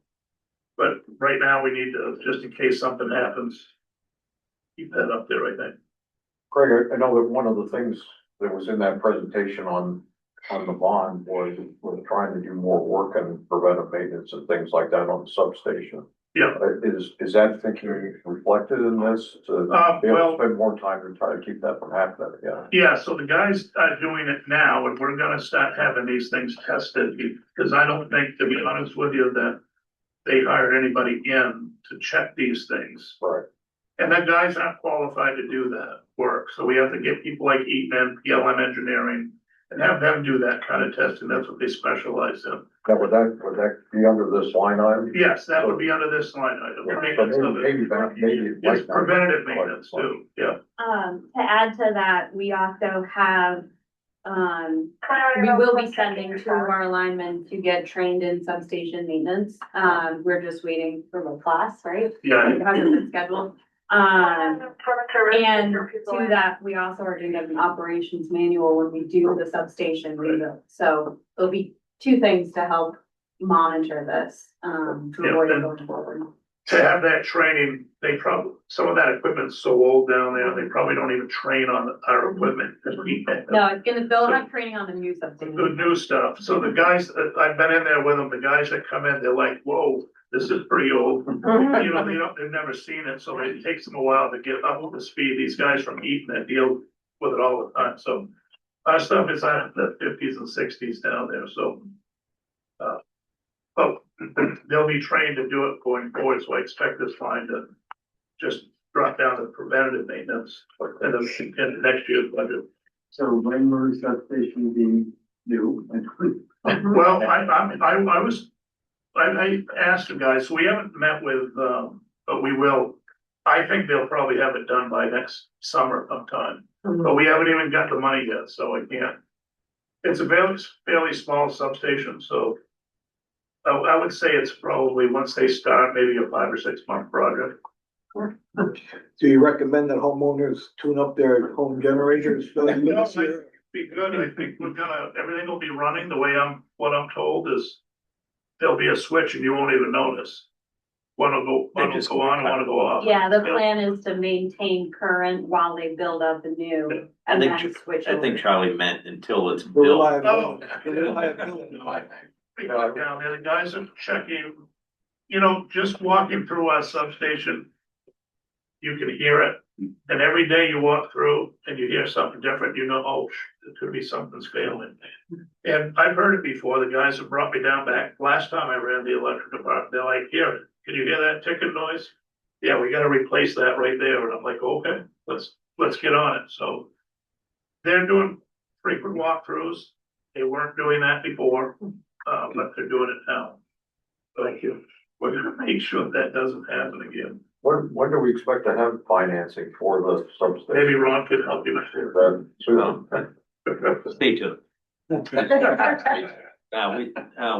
But right now we need to, just in case something happens, keep that up there, I think. Craig, I know that one of the things that was in that presentation on the bond was trying to do more work and preventive maintenance and things like that on the substation. Yeah. Is that thinking reflected in this to be able to spend more time to try to keep that from happening again? Yeah, so the guys are doing it now, and we're gonna start having these things tested, because I don't think, to be honest with you, that they hired anybody in to check these things. Right. And that guys aren't qualified to do that work, so we have to get people like Eaton and PLM Engineering and have them do that kind of testing, that's what they specialize in. Now, would that be under this line item? Yes, that would be under this line item. Yeah, Maintenance so of it. maybe that, maybe. it It's might not- preventative maintenance too, yeah. To add to that, we also have, we will be sending two of our linemen to get trained in substation maintenance. We're just waiting for the class, right? Yeah. It hasn't been scheduled. And to that, we also are gonna get an operations manual when we do the substation rebuild. So there'll be two things to help monitor this, to Yeah, avoid it and- going forward. To have that training, they probably, some of that equipment's so old down there, they probably don't even train on our equipment. No, it's gonna, they'll have training on the new substation. The new stuff, so the guys, I've been in there with them, the guys that come in, they're like, whoa, this is pretty old. You know, they've never seen it, so it takes them a while to get up to speed. These guys from Eaton that deal with it all the time, so our stuff is out of the fifties and sixties down there, so. But they'll be trained to do it going forward, so I expect this line to just drop down to preventative maintenance in the next year's budget. So when will the substation be new? Well, I asked the guys, so we haven't met with, but we will. I think they'll probably have it done by next summer sometime, but we haven't even got the money yet, so I can't. It's a fairly small substation, so I would say it's probably, once they start, maybe a 5 or 6 month project. Do you recommend that homeowners tune up their home generators? No, be good, I think everything will be running the way what I'm told is there'll be a switch and you won't even notice. One will go on and one will go off. Yeah, the plan is to maintain current while they build up the new and then switch I think over. Charlie meant until it's The built. reliability. The reliability. Down there, the guys are checking, just walking through our substation. You can hear it, and every day you walk through and you hear something different, oh, it could be something's failing. And I've heard it before, the guys have brought me down back, last time I ran the electric department, they're like, here, can you hear that ticking noise? Yeah, we gotta replace that right there, and I'm like, okay, let's get on it, so. They're doing frequent walkthroughs, they weren't doing that before, but they're doing it now. Thank you, we're gonna make sure that doesn't happen again. When do we expect to have financing for the substation? Maybe Ron could help you with That soon? Stay tuned.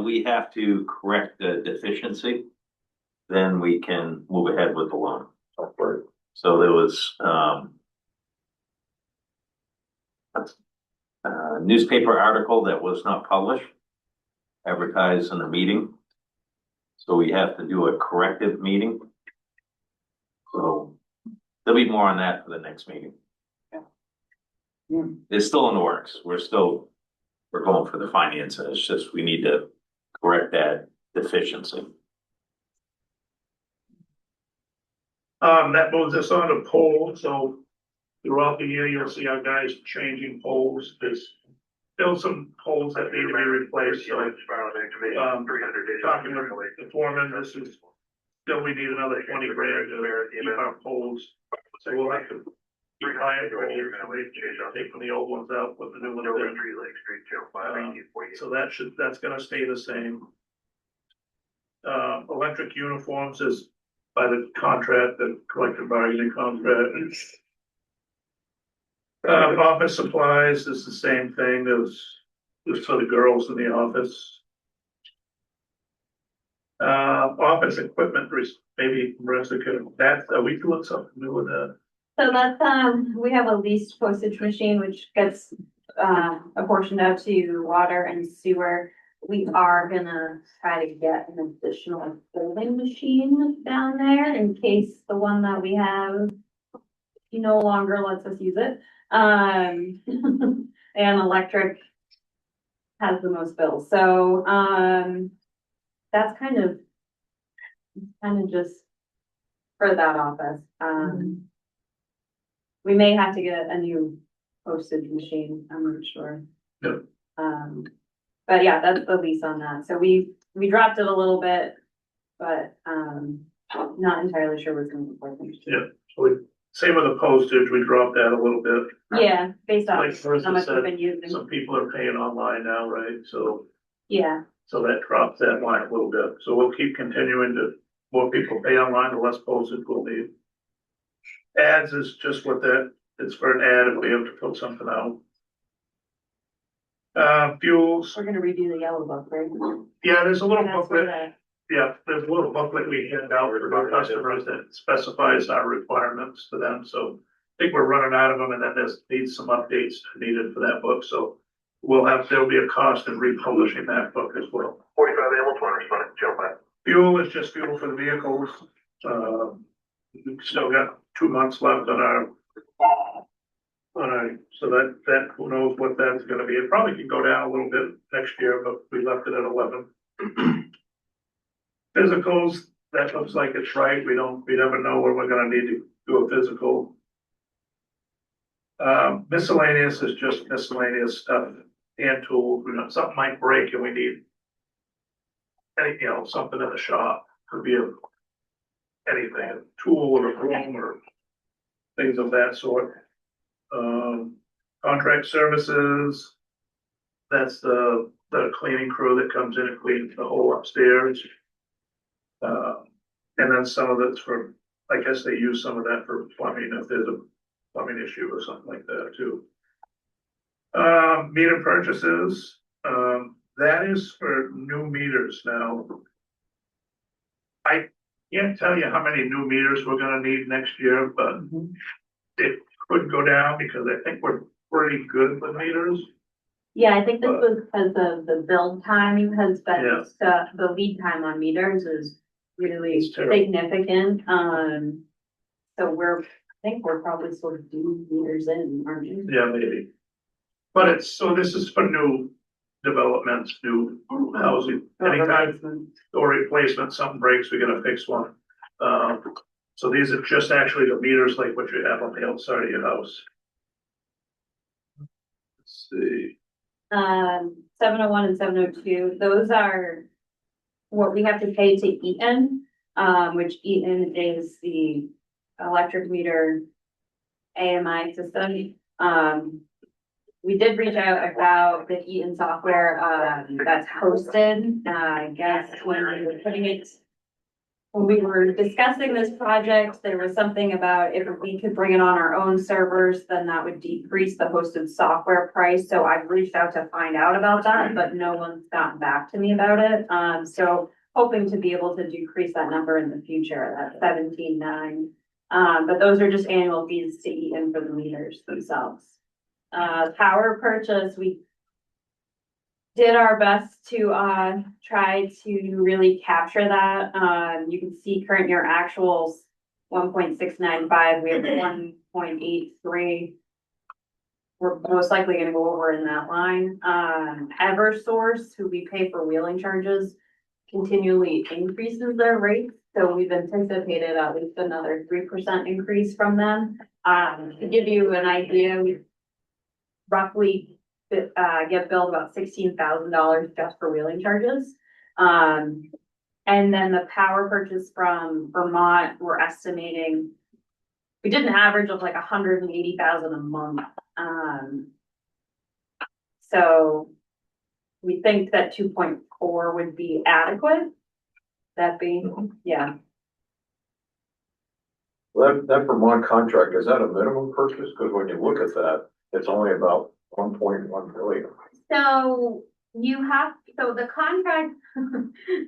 We have to correct the deficiency, then we can move ahead with the loan. Right. So there was, newspaper article that was not published, advertised in a meeting. So we have to do a corrective meeting. So there'll be more on that for the next meeting. It's still in the works. We're going for the finances. It's just, we need to correct that deficiency. That moves us on to polls, so throughout the year, you'll see our guys changing polls. There's still some polls that need to be replaced, so. Talking with the foreman, this is, still we need another 20 grand to keep our polls. So we'll have to retire polls, taking the old ones out, put the new ones in. So that's gonna stay the same. Electric uniforms is by the contract, the collective bargaining contract. Office supplies is the same thing as for the girls in the office. Office equipment, maybe Marissa could, are we doing something new with that? So that's, we have a leased postage machine, which gets, apportioned out to water and sewer. We are gonna try to get an additional folding machine down there in case the one that we have no longer lets us use it. And electric has the most bills, so, that's kind of just for that office. We may have to get a new postage machine, I'm not sure. Yep. But yeah, that's the lease on that. So we dropped it a little bit, but, Not entirely sure what's gonna look like next year. Yeah, so same with the postage, we dropped that a little bit. Yeah, based on Like how Marissa much we've said, been using, some people are paying online now, right? So yeah, that drops that line a little bit. So we'll keep continuing to, more people pay online, the less postage we'll need. Ads is just what that, it's for an ad if we have to put something out. Fuels, we're gonna redo the yellow book, right? yeah, there's a little And that's where booklet, the- yeah, there's a little booklet we hand out for our customers that specifies our requirements to them, so I think we're running out of them, and then there's needs some updates needed for that book, so there'll be a cost in republishing that book as well. 45 ambulance one responding, jump back. Fuel is just fuel for the vehicles. We've still got 2 months left on our, so that, who knows what that's gonna be. It probably can go down a little bit next year, but we left it at 11. Physicals, that looks like it's right. We never know when we're gonna need to do a physical. Miscellaneous is just miscellaneous stuff, hand tools, something might break and we need something in the shop, could be anything, a tool or a broom or things of that sort. Contract services, that's the cleaning crew that comes in and cleans the whole upstairs. And then some of it's for, I guess they use some of that for plumbing if there's a plumbing issue or something like that too. Meter purchases, that is for new meters now. I can't tell you how many new meters we're gonna need next year, but it could go down because I think we're pretty good with meters. Yeah, I think this was because of the build time has been, Yeah. so the lead time on meters is really It's terrible. significant, so I think we're probably sort of due meters in, aren't we? Yeah, maybe. But this is for new developments, new housing, anytime or replacement, something breaks, we gotta fix one. So these are just actually the meters like what you have on the outside of your house. Let's see, 701 and 702, those are what we have to pay to Eaton, which Eaton is the electric meter AMI system. We did reach out about the Eaton software, that's hosted, I guess when we were discussing this project, there was something about if we could bring it on our own servers, then that would decrease the hosted software price. So I've reached out to find out about that, but no one's gotten back to me about it. So hoping to be able to decrease that number in the future, at 17.9. But those are just annual fees to Eaton for the meters themselves. Power purchase, we did our best to try to really capture that. You can see current year actuals 1.695, we have 1.83. We're most likely gonna go over in that line. Eversource, who we pay for wheeling charges, continually increases their rates. So we've anticipated at least another 3% increase from them. To give you an idea, we roughly get billed about $16,000 just for wheeling charges. And then the power purchase from Vermont, we're estimating, we did an average of like 180,000 a month. So we think that 2.4 would be adequate. That being, yeah. That Vermont contract, is that a minimum purchase? Because when you look at that, it's only about 1.1 billion. So the contract,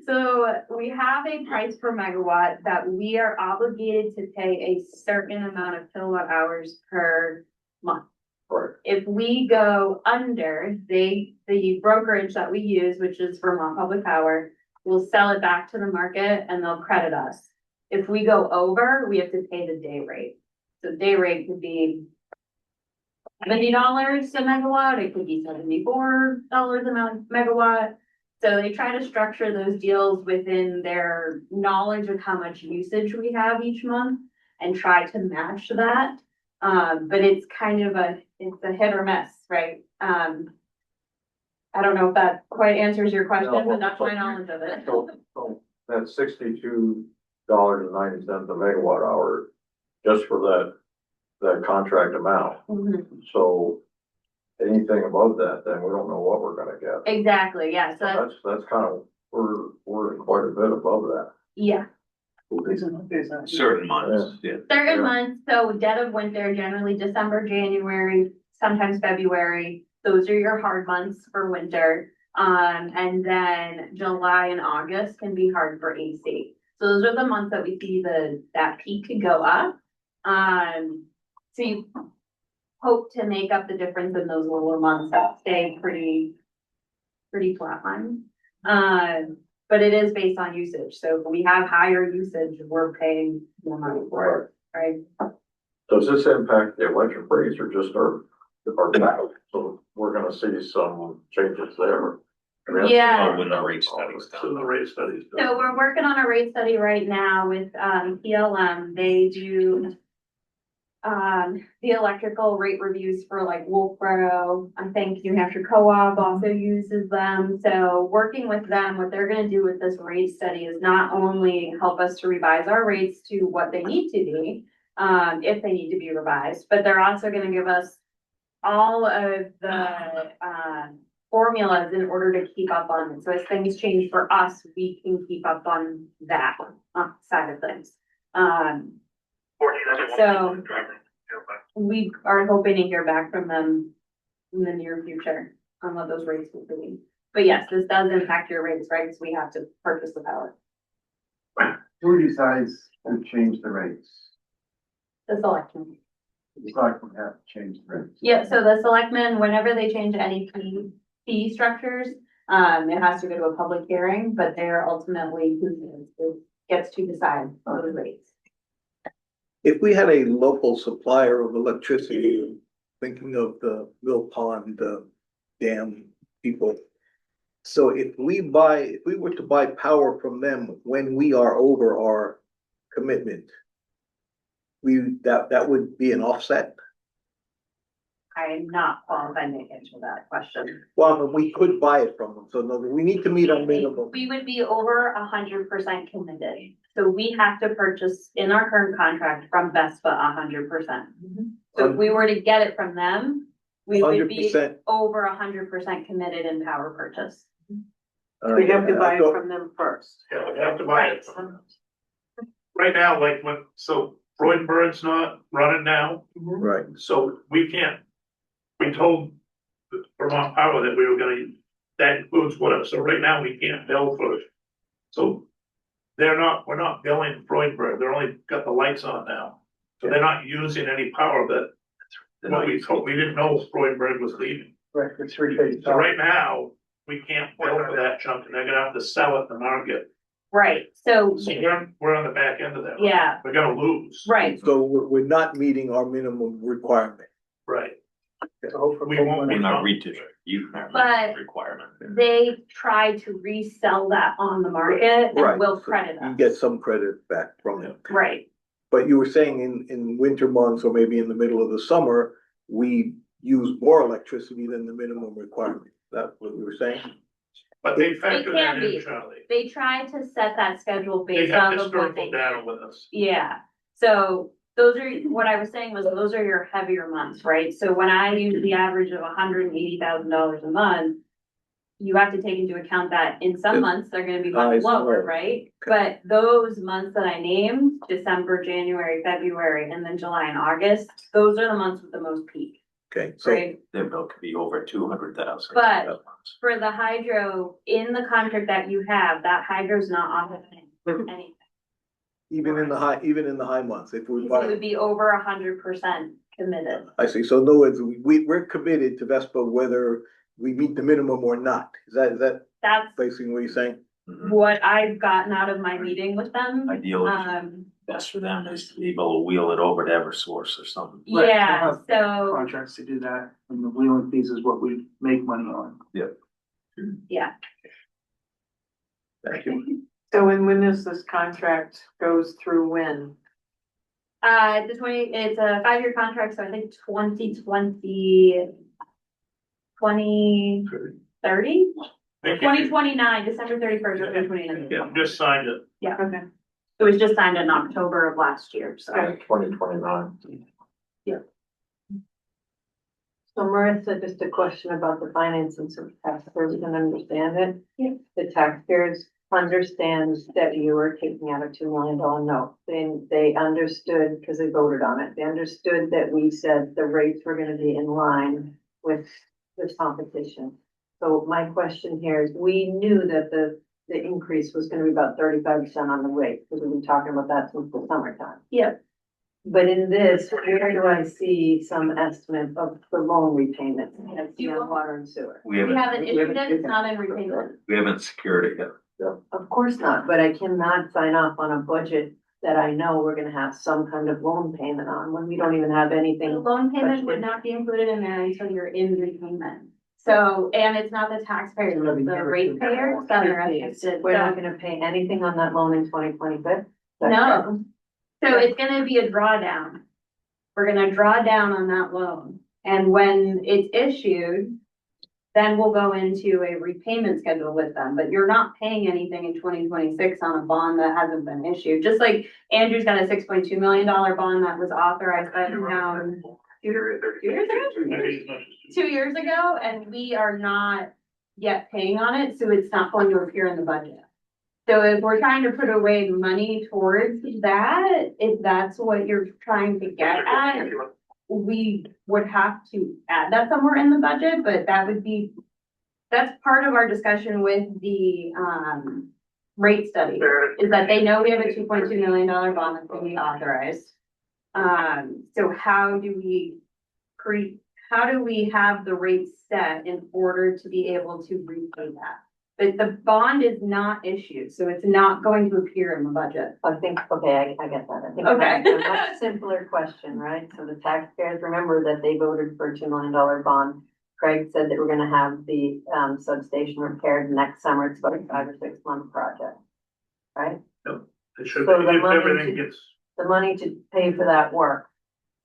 so we have a price per megawatt that we are obligated to pay a certain amount of kilowatt hours per month. Right. If we go under, the brokerage that we use, which is Vermont Public Power, will sell it back to the market and they'll credit us. If we go over, we have to pay the day rate. So day rate could be $70 a megawatt, it could be $74 a megawatt. So they try to structure those deals within their knowledge of how much usage we have each month and try to match that. But it's kind of it's a hit or miss, right? I don't know if that quite answers your question, but that's my knowledge of it. So that 62 $6.90 a megawatt hour just for that contract amount. Mhm. So anything above that, then we don't know what we're gonna get. Exactly, yeah, so that's, That's kind of, we're quite a bit above that. yeah. Certain months, yeah. Certain Yeah. months, so dead of winter, generally December, January, sometimes February, those are your hard months for winter. And then July and August can be hard for AC. So those are the months that we see that peak could go up. So you hope to make up the difference in those lower months that stay pretty flatline. But it is based on usage, so if we have higher usage, we're paying more money for it, right? Does this impact the electric rates or just our now? So we're gonna see some changes there. I mean, that's- Yeah. Oh, when the rate study's So done. the rate studies. So we're working on a rate study right now with, PLM, they do the electrical rate reviews for like Wolfboro. I think New Hampshire Co-op also uses them. So working with them, what they're gonna do with this rate study is not only help us to revise our rates to what they need to be, if they need to be revised, but they're also gonna give us all of the, formulas in order to keep up on it. So as things change for us, we can keep up on that side of things. So we are hoping to hear back from them in the near future on what those rates will be. But yes, this does impact your rates, right? Because we have to purchase the power. Who decides to change the rates? The selectmen. The selectmen have to change the rates. Yeah, so the selectmen, whenever they change any fee structures, it has to go to a public hearing, but they're ultimately who gets to decide those rates. If we had a local supplier of electricity, thinking of the Mill Pond, dam people. So if we were to buy power from them when we are over our commitment, that would be an offset? I'm not qualified to answer that question. Well, but we could buy it from them, so no, we need to meet our minimum. We would be over 100% committed. So we have to purchase in our current contract from Vespa 100%. So if we were to get it from them, we would be 100%. over 100% committed in power purchase. We have to buy it from them first. Yeah, we have to buy it. Right. Right now, like so Freudberg's not running now, Right, so we can't, we told Vermont Power that we were gonna, that includes whatever, so right now we can't bill for it. So we're not billing Freudberg, they're only got the lights on now, so they're not using any power that, what we told, we didn't know Freudberg was leaving. Right, for three-phase. So right now, we can't bill for that chunk, and they're gonna have to sell it in the market. Right, so, So we're on the back end of that. yeah, We're gonna lose. right. so we're not meeting our minimum requirement. Right. We won't We're be not reaching you But- requirement. They try to resell that on the market Right. and will credit You us. get some credit back from it. Right, But you were saying in winter months or maybe in the middle of the summer, we use more electricity than the minimum requirement. That's what you were saying? But they factor that can in, be. Charlie. they try to set that schedule They based have on of what they. historical data with us. Yeah, so those are, what I was saying was those are your heavier months, right? So when I use the average of $180,000 a month, you have to take into account that in some Yeah. months, they're gonna be I much see. lower, right? But those months that I named, December, January, February, and then July and August, those are the months with the most peak, Okay, so right? Their bill could be over 200,000. But- For the hydro, in the contract that you have, that hydro's not offsetting anything. even in the high months, if we It buy. would be over 100% committed. I see. So in other words, we're committed to Vespa whether we meet the minimum or not. Is that That's basically what you're saying? Mhm. what I've gotten out of my meeting with them. Ideally, best for them is to be able to wheel it over to Eversource or something. Right, Yeah, they have so, Contracts to do that, and the wheeling fees is what we make money on. yeah, Thank you. So when is this contract goes through when? it's a 5-year contract, so I think 2020, 2030, Thank you. 2029, December 31st, 2029. Yeah, just signed it. Yeah, okay. It was just signed in October of last year, so. 2029. So Marissa, just a question about the financing, so taxpayers can understand it. Yeah. The taxpayers understand that you were taking out a $2 million note. They understood, because they voted on it, they understood that we said the rates were gonna be in line with this competition. So my question here is, we knew that the increase was gonna be about 35% on the rate, because we've been talking about that since the summertime. Yep. But in this, where do I see some estimate of the loan repayment? That's on water and sewer. We We haven't haven't, issued it, it's not in repayment. we haven't secured it yet. Of course not, but I cannot sign off on a budget that I know we're gonna have some kind of loan payment on when we don't even have The anything. loan payment would not be included in there until you're in repayment. So, and it's not the taxpayer, it's the ratepayers that are affected. We're not So- gonna pay anything on that loan in 2025? No. So it's gonna be a drawdown. We're gonna draw down on that loan. And when it's issued, then we'll go into a repayment schedule with them, but you're not paying anything in 2026 on a bond that hasn't been issued. Just like Andrew's got a $6.2 million bond that was authorized by the town 2 years ago, and we are not yet paying on it, so it's not going to appear in the budget. So if we're trying to put away money towards that, if that's what you're trying to get at, we would have to add that somewhere in the budget, but that would be, that's part of our discussion with the, rate study, is that they know we have a $2.2 million bond that's going to be authorized. So how do we have the rates set in order to be able to repay that? But the bond is not issued, so it's not going to appear in the budget. I think, okay, I get that. I think Okay. it's a much simpler question, right? So the taxpayers remember that they voted for a $2 million bond. Craig said that we're gonna have the substation repaired next summer. It's about a 5 or 6 month project, right? It should So be, the if money everything to- gets, The money to pay for that work,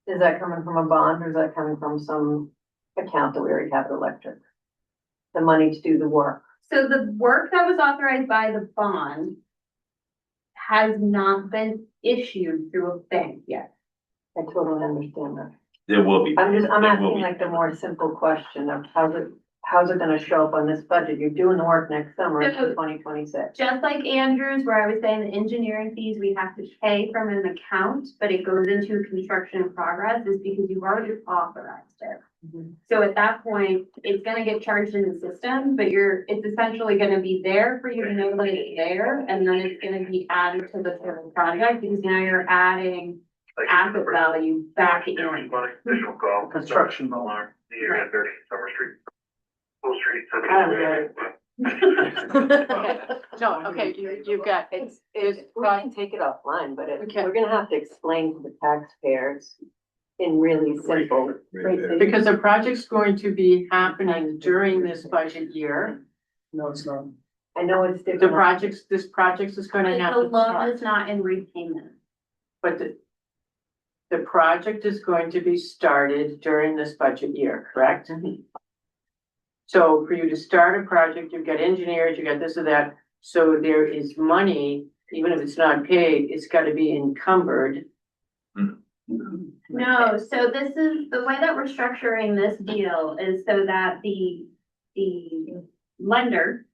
is that coming from a bond or is that coming from some account that we already have at electric? The money to do the work. So the work that was authorized by the bond has not been issued through a bank yet. I totally understand that. There will be. I'm there will asking be. like the more simple question of how's it gonna show up on this budget? You're doing the work next summer in So- 2026. Just like Andrews, where I was saying the engineering fees we have to pay from an account, but it goes into construction in progress, is because you've already authorized it. So at that point, it's gonna get charged in the system, but it's essentially gonna be there for you to know that it's there, and then it's gonna be added to the total project, because now you're adding asset value back in. additional call. Construction bond. Alarm, the area 30 Summer Street. Full Street. No, okay, you've got, We can take it offline, but Okay. we're gonna have to explain to the taxpayers in really simple. because the project's going to be happening during this budget year. No, it's not. I know it's The different. this project is gonna have The to loan is start, not in repayment. but the project is going to be started during this budget year, correct? So for you to start a project, you've got engineers, you got this or that, so there is money, even if it's not paid, it's gotta be encumbered. No, so this is, the way that we're structuring this deal is so that the lender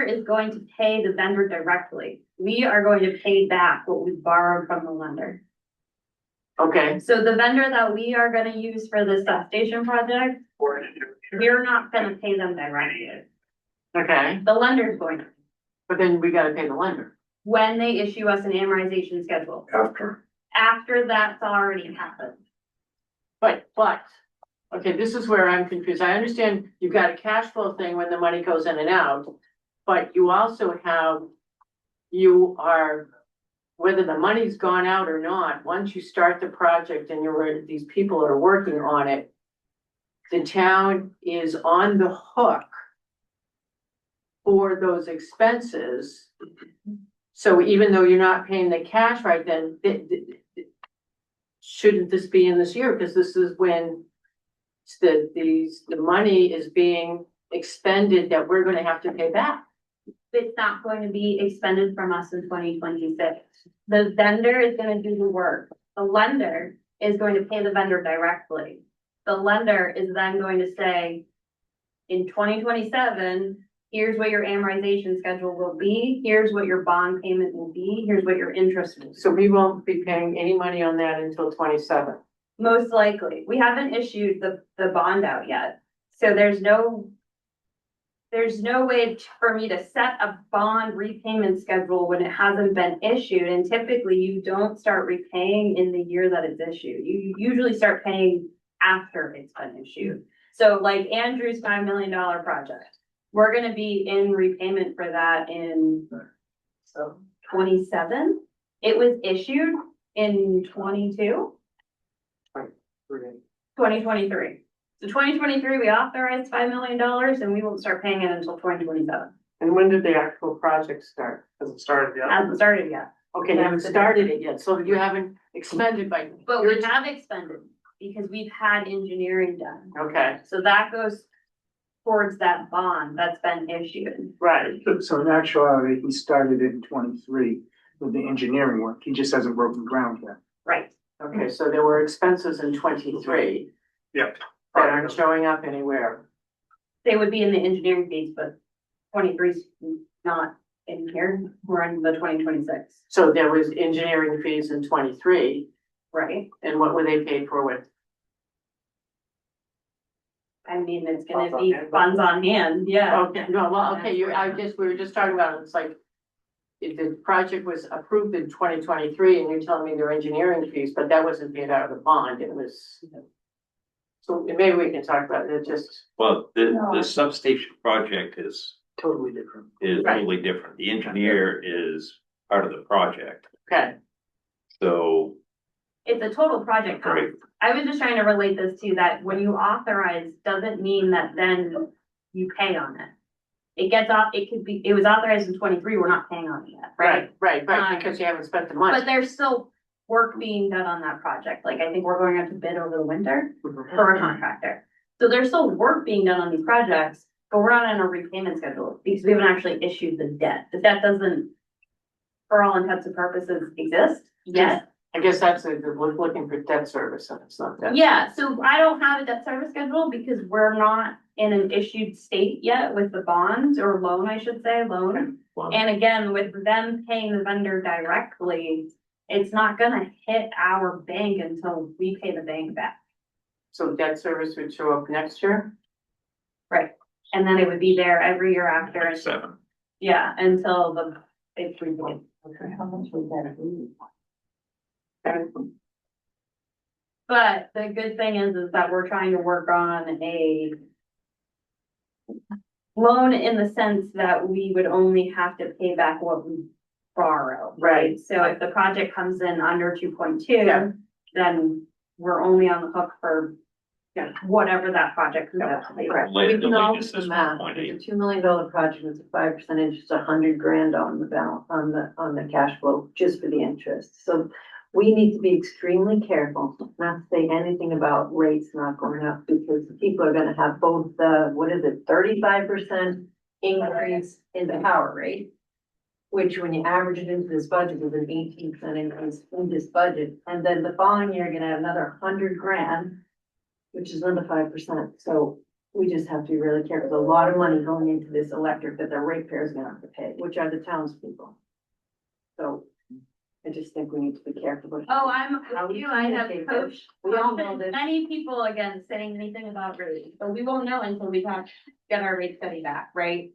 is going to pay the vendor directly. We are going to pay back what we borrowed from the lender. Okay, So the vendor that we are gonna use for the substation project, we're not gonna pay them directly. okay, The lender's going to, but then we gotta pay the lender. when they issue us an amortization schedule. After that's already happened. But, okay, this is where I'm confused. I understand you've got a cash flow thing when the money goes in and out. But you also have, whether the money's gone out or not, once you start the project and these people are working on it, the town is on the hook for those expenses. So even though you're not paying the cash right then, shouldn't this be in this year? Because this is when the money is being expended that we're gonna have to pay back. it's not going to be expended from us in 2026. The vendor is gonna do the work. The lender is going to pay the vendor directly. The lender is then going to say, in 2027, here's what your amortization schedule will be, here's what your bond payment will be, here's what your interest will be. So we won't be paying any money on that until 27. Most likely. We haven't issued the bond out yet. So there's no way for me to set a bond repayment schedule when it hasn't been issued. And typically you don't start repaying in the year that it's issued. You usually start paying after it's been issued. So like Andrew's $5 million project, we're gonna be in repayment for that in 27. It was issued in 2023. So 2023, we authorized $5 million and we won't start paying it until 2027. And when did the actual project start? Hasn't started yet. Hasn't started yet. Okay, you haven't started it yet, so you haven't expended by. But we have expended because we've had engineering done. Okay, So that goes towards that bond that's been issued. right. So in actuality, he started it in 23 with the engineering work. He just hasn't broken ground yet. Right. Okay, so there were expenses in 23 Yep. that aren't showing up anywhere. They would be in the engineering fees, but 23's not in here. We're in the 2026, So there was engineering fees in 23, right? and what were they paid for with? I mean, it's gonna be funds on hand, yeah. Okay, no, well, okay, we were just talking about, it's like, if the project was approved in 2023 and you're telling me there are engineering fees, but that wasn't paid out of the bond, it was. So maybe we can talk about it, just. Well, the substation project is Totally different. Right. totally different. The engineer is part of the project, Okay, so. It's a total project cost. Right. I was just trying to relate this to that when you authorize, doesn't mean that then you pay on it. It gets off, it was authorized in 23, we're not paying on it yet, right? right, because you haven't spent the money. But there's still work being done on that project. Like I think we're going out to bid over the winter for a contractor. So there's still work being done on these projects, but we're not on a repayment schedule because we haven't actually issued the debt. The debt doesn't, for all intents and purposes, exist yet. I guess that's we're looking for debt service and it's not that. Yeah, so I don't have a debt service schedule because we're not in an issued state yet with the bonds or loan, I should say, loan. And again, with them paying the vendor directly, it's not gonna hit our bank until we pay the bank back. So debt service would show up next year? Right. And then it would be there every year after. 7. Yeah, until it's repaid. Okay, how much would that be? But the good thing is that we're trying to work on a loan in the sense that we would only have to pay back what we borrow, right? So if the project comes in under 2.2, then we're only on the hook for whatever that project comes out to be. Correct. Late We can all deletion do the is math. 1.8. It's a $2 million project, it's a 5% interest, $100,000 on the balance, on the cash flow, just for the interest. So we need to be extremely careful not to say anything about rates not going up because people are gonna have both the, 35% increase in the power rate, which when you average it into this budget is an 18% increase in this budget. And then the following year, you're gonna have another $100,000, which is another 5%. So we just have to be really careful. There's a lot of money going into this electric that the ratepayers are gonna have to pay, which are the townspeople. So I just think we need to be careful. Oh, I'm How with we you. I have communicate coached We all know this. many people against saying anything about rates, but we won't know until we get our rate study back, right?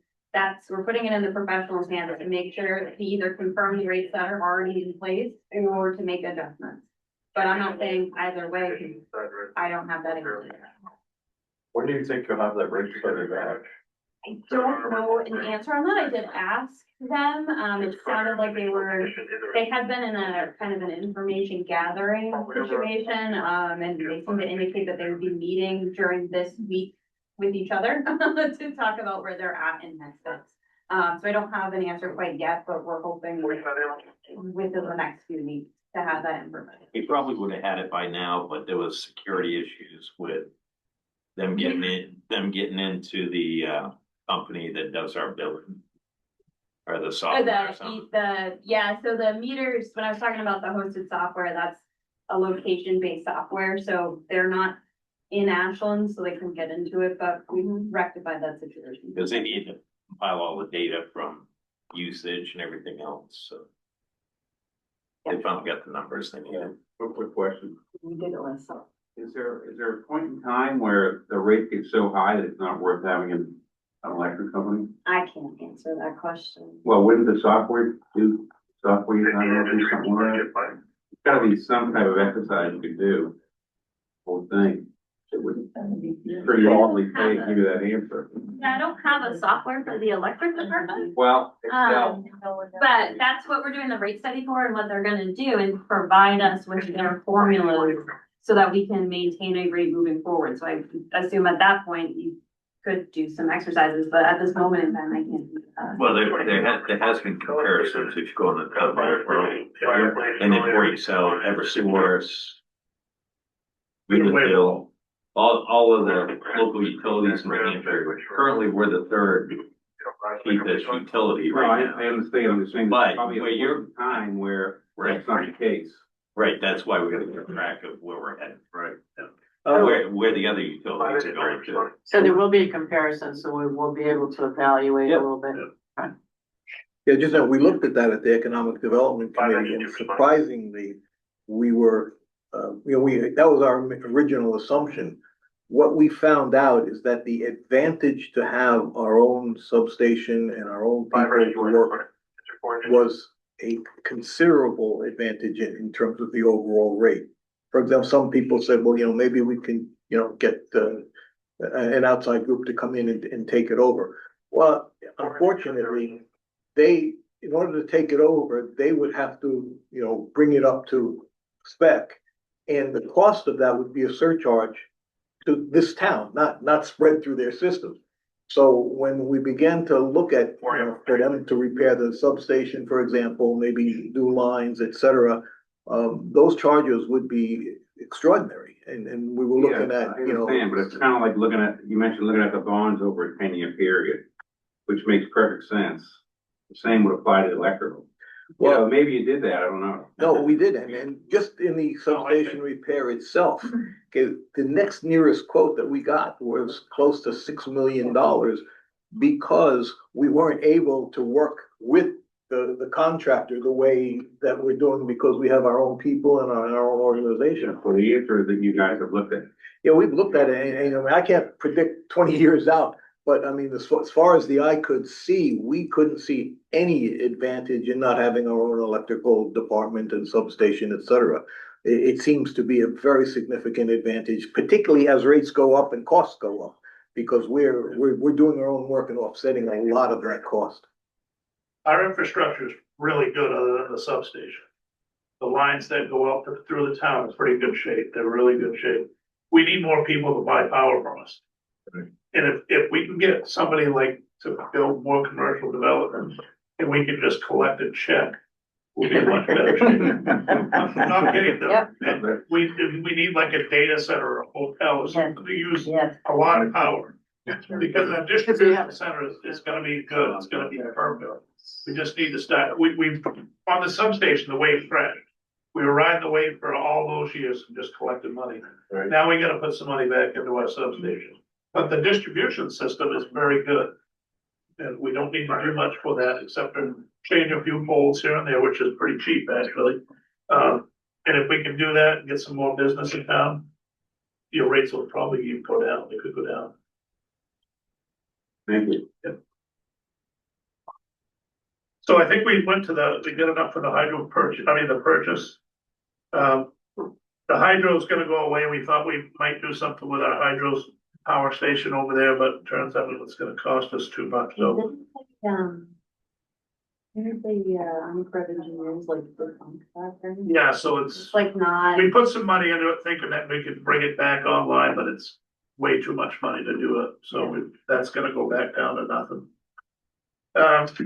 We're putting it in the professional's hands to make sure to either confirm the rates that are already in place in order to make adjustments. But I'm not saying either way, because I don't have that information. When do you think you'll have that rate study back? I don't know an answer on that. I did ask them. It sounded like they had been in a kind of an information gathering situation. And they seemed to indicate that they would be meeting during this week with each other to talk about where they're at in next steps. So I don't have an answer quite yet, but we're hoping within the next few weeks to have that information. We probably would have had it by now, but there was security issues with them getting into the company that does our billing. or the Or software or something? yeah, so the meters, when I was talking about the hosted software, that's a location-based software, so they're not in Ashland, so they can get into it, but we rectified that situation. Because they need to compile all the data from usage and everything else, so. They finally got the numbers they needed. Quick question. We did it last summer. Is there a point in time where the rate gets so high that it's not worth having an electric company? I can't answer that question. Well, wouldn't the software do something like that? It's gotta be some type of exercise you could do. Whole thing. It would pretty easily pay to give you that answer. Yeah, I don't have a software for the electric department. Well, Excel. But that's what we're doing the rate study for and what they're gonna do and provide us with their formulas so that we can maintain a rate moving forward. So I assume at that point you could do some exercises, but at this moment in time, I can't do that. Well, there has been comparisons if you go on the town world, and then where you sell Eversource, Wheatonville, all of the local utilities in New Hampshire. Currently, we're the third cheapest utility No, right now. I understand, I'm just saying, But there's probably where a you're- time where Right. that's not the case. Right, that's why we gotta keep track of where we're headed. Right. Where the other utilities are going to. So there will be a comparison, so we will be able to evaluate a Yep. little bit. Yeah, just that we looked at that at the Economic Development Committee, and surprisingly, we were, that was our original assumption. What we found out is that the advantage to have our own substation and our own people to work was a considerable advantage in terms of the overall rate. For example, some people said, well, maybe we can, get an outside group to come in and take it over. Well, unfortunately, in order to take it over, they would have to, bring it up to spec. And the cost of that would be a surcharge to this town, not spread through their systems. So when we began to look at, for them to repair the substation, for example, maybe new lines, et cetera, those charges would be extraordinary. And we were looking Yeah, at, I understand, but it's kind of like you mentioned looking at the bonds over a 10-year period, which makes perfect sense. The same would apply to electrical. Well, Maybe you did that, I don't know. no, we didn't, and just in the substation repair itself, okay, the next nearest quote that we got was close to $6 million because we weren't able to work with the contractor the way that we're doing because we have our own people and our own organization. So the answer is that you guys have looked at. Yeah, we've looked at it, and I can't predict 20 years out, but I mean, as far as the eye could see, we couldn't see any advantage in not having our own electrical department and substation, et cetera. It seems to be a very significant advantage, particularly as rates go up and costs go up, because we're doing our own work and offsetting a lot of that cost. Our infrastructure is really good other than the substation. The lines that go up through the town is pretty good shape. They're really good shape. We need more people to buy power from us. And if we can get somebody like to build more commercial development and we can just collect a check, we'll be in much better shape. I'm not kidding though. Yep. And we need like a data center or a hotel or something to use Yes. a lot of power. Because the distribution center is gonna be good. It's gonna be perfect. We just need to start, we've, on the substation, the wave crashed. We were riding the wave for all those years and just collected money. Right. Now we gotta put some money back into our substation. But the distribution system is very good. And we don't need to do much for that except for change a few poles here and there, which is pretty cheap actually. And if we can do that and get some more business in town, your rates will probably even go down. They could go down. Thank you. So I think we did enough for the hydro the purchase. The hydro is gonna go away. We thought we might do something with our hydros power station over there, but it turns out it's gonna cost us too much, so. There's the uncredited engineers, like the contractor. Yeah, so It's like not, we put some money into it thinking that we could bring it back online, but it's way too much money to do it, so that's gonna go back down to nothing.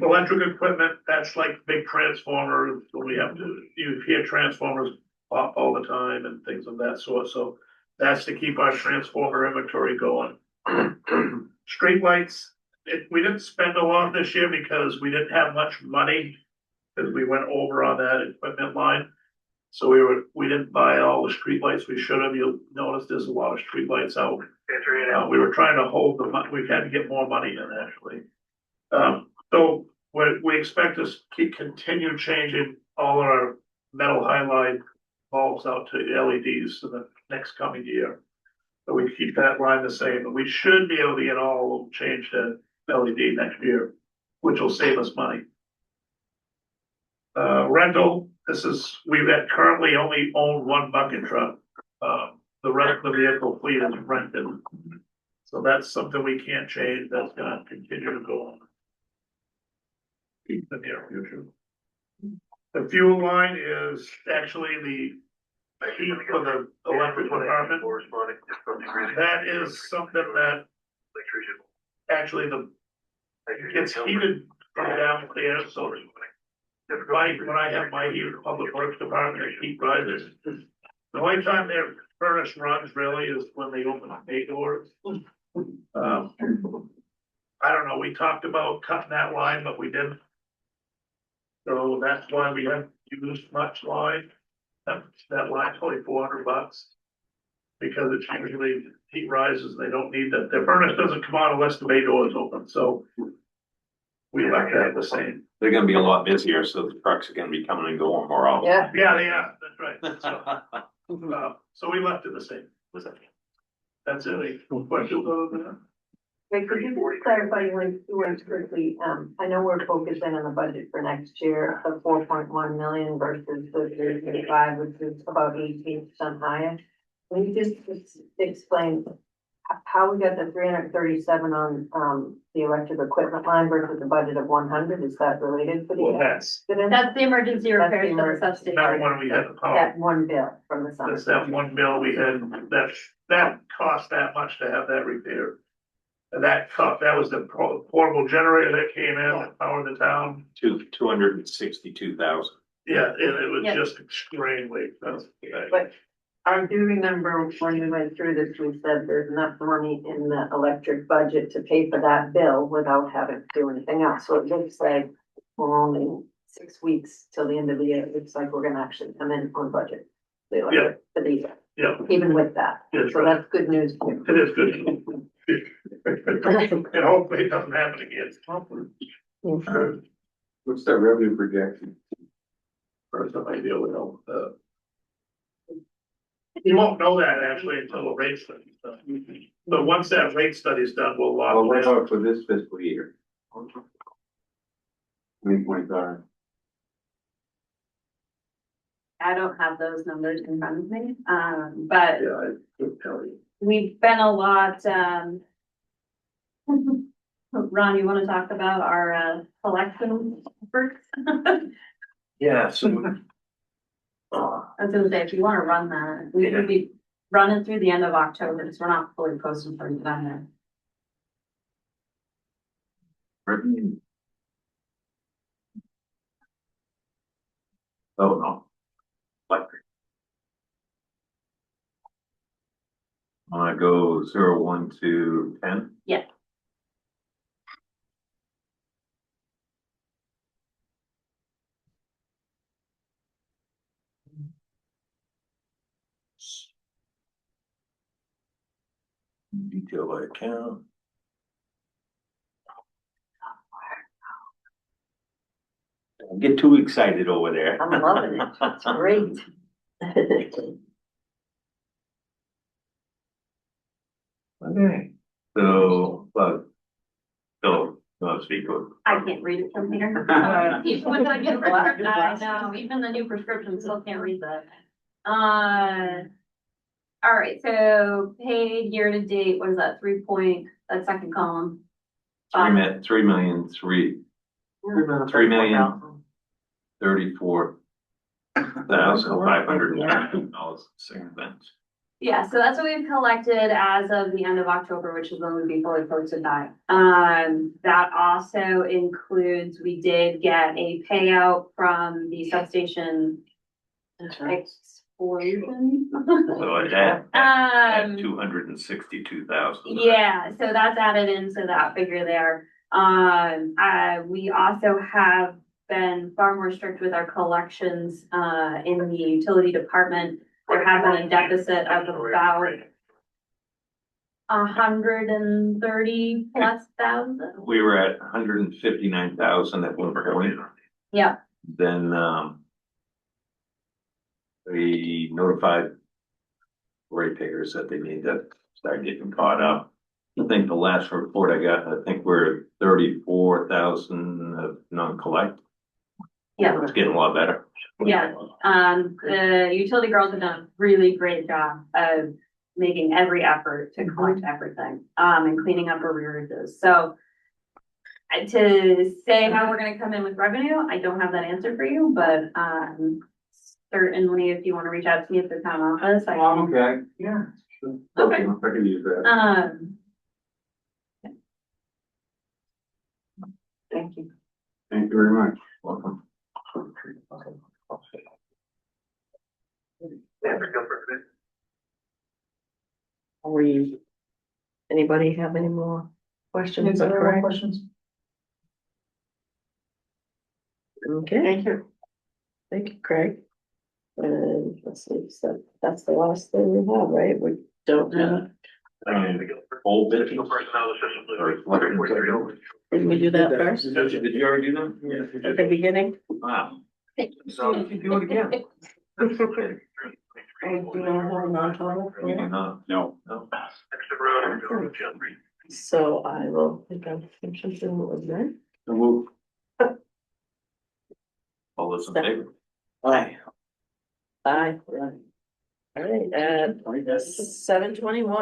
Electric equipment, that's like big transformers, you hear transformers pop all the time and things of that sort, so that's to keep our transformer inventory going. Streetlights, we didn't spend a lot this year because we didn't have much money. Because we went over on that equipment line. So we didn't buy all the streetlights we should have. You'll notice there's a lot of streetlights out. We were trying to hold the money. We had to get more money in actually. So we expect to continue changing all our metal halide bulbs out to LEDs in the next coming year. So we keep that line the same, but we should be able to get all of them changed to LED next year, which will save us money. Rental, we've currently only own one bucket truck. The rest of the vehicle fleet is rented. So that's something we can't change. That's gonna continue to go on. In the near future. The fuel line is actually the heat for the electric department. That is something that actually gets heated from downstairs, so when I have my heat public works department, the heat rises. The only time their furnace runs really is when they open the bay doors. I don't know, we talked about cutting that line, but we didn't. So that's why we haven't used much line. That line's only $400. Because it's usually heat rises, they don't need that. Their furnace doesn't come on unless the bay door is open, so. We left that the same. They're gonna be a lot busier, so the trucks are gonna be coming and going more often. Yeah. Yeah, they are, that's right. So we left it the same. That's it. Any questions other than that? Wait, could you just clarify one quickly? I know we're focusing on the budget for next year, the 4.1 million versus the 335, which is about 18% higher. Can you just explain how we got the 337 on the electric equipment line versus the budget of 100? Is that related to the? Well, that's That's the emergency repairs to the substation. that one we had the power. That one bill from the summer. That's that one bill we had, that cost that much to have that repaired. And that was the portable generator that came in that powered the town. 262,000. Yeah, it was Yeah. just extremely expensive. But I do remember when we went through this, we said there's enough money in the electric budget to pay for that bill without having to do anything else. So it looks like we're only 6 weeks till the end of the year. It looks like we're gonna actually come in on budget. The electric, the diesel, Yeah, even with that. Yes, So right. that's good news too. it is good. And hopefully it doesn't happen again. What's that revenue projection? First time I deal with you won't know that actually until the rate study is done. But once that rate study is done, we'll Well, what lock about for this fiscal year? 2025. I don't have those numbers in front of me, but Yeah, I could tell you. we've been a lot, Ron, you wanna talk about our, collection efforts? Yeah, so I was gonna say, if you wanna run that, we would be running through the end of October, because we're not fully posted for you down there. oh no. Electric. Wanna go 0, 1 to 10? Yeah. Detail by account. Don't get too excited over there. I'm loving it. It's great. Okay, so, Phil, you want to speak with? I can't read it from here. Even when I get prescription, I know, even the new prescription still can't read that. All right, so paid year to date, what is that, that second column? 3 million, 34,519.06. Yeah, so that's what we've collected as of the end of October, which is when we'd be fully posted by. That also includes, we did get a payout from the substation explosion. So at 262,000. Yeah, so that's added into that figure there. We also have been far more strict with our collections, in the utility department. There have been a deficit of about 130+ thousand. We were at 159,000 at one point. Yeah, Then, we notified ratepayers that they need to start getting caught up. I think the last report I got, I think we're 34,000 of non-collect. yeah. It's getting a lot better. Yeah, the utility girls have done a really great job of making every effort to collect everything, and cleaning up arrearages. So to say how we're gonna come in with revenue, I don't have that answer for you, but, certainly if you wanna reach out to me at the town office, I I'm can. okay, yeah. Sure. Okay. I could use that. Thank you. Thank you very much. Welcome. Anybody have any more questions? Is there any more Correct? questions? Okay, Thank you. thank you, Craig. And let's see, so that's the last thing we have, right? We don't have, Old business. did we do that first Did you already do that? at the beginning? Wow. So you can do it again. Do you know how non-public? We do not, no. So I will think I'm thinking what was that. So move. All those in favor? Aye. Aye, right. All right, at 7:21.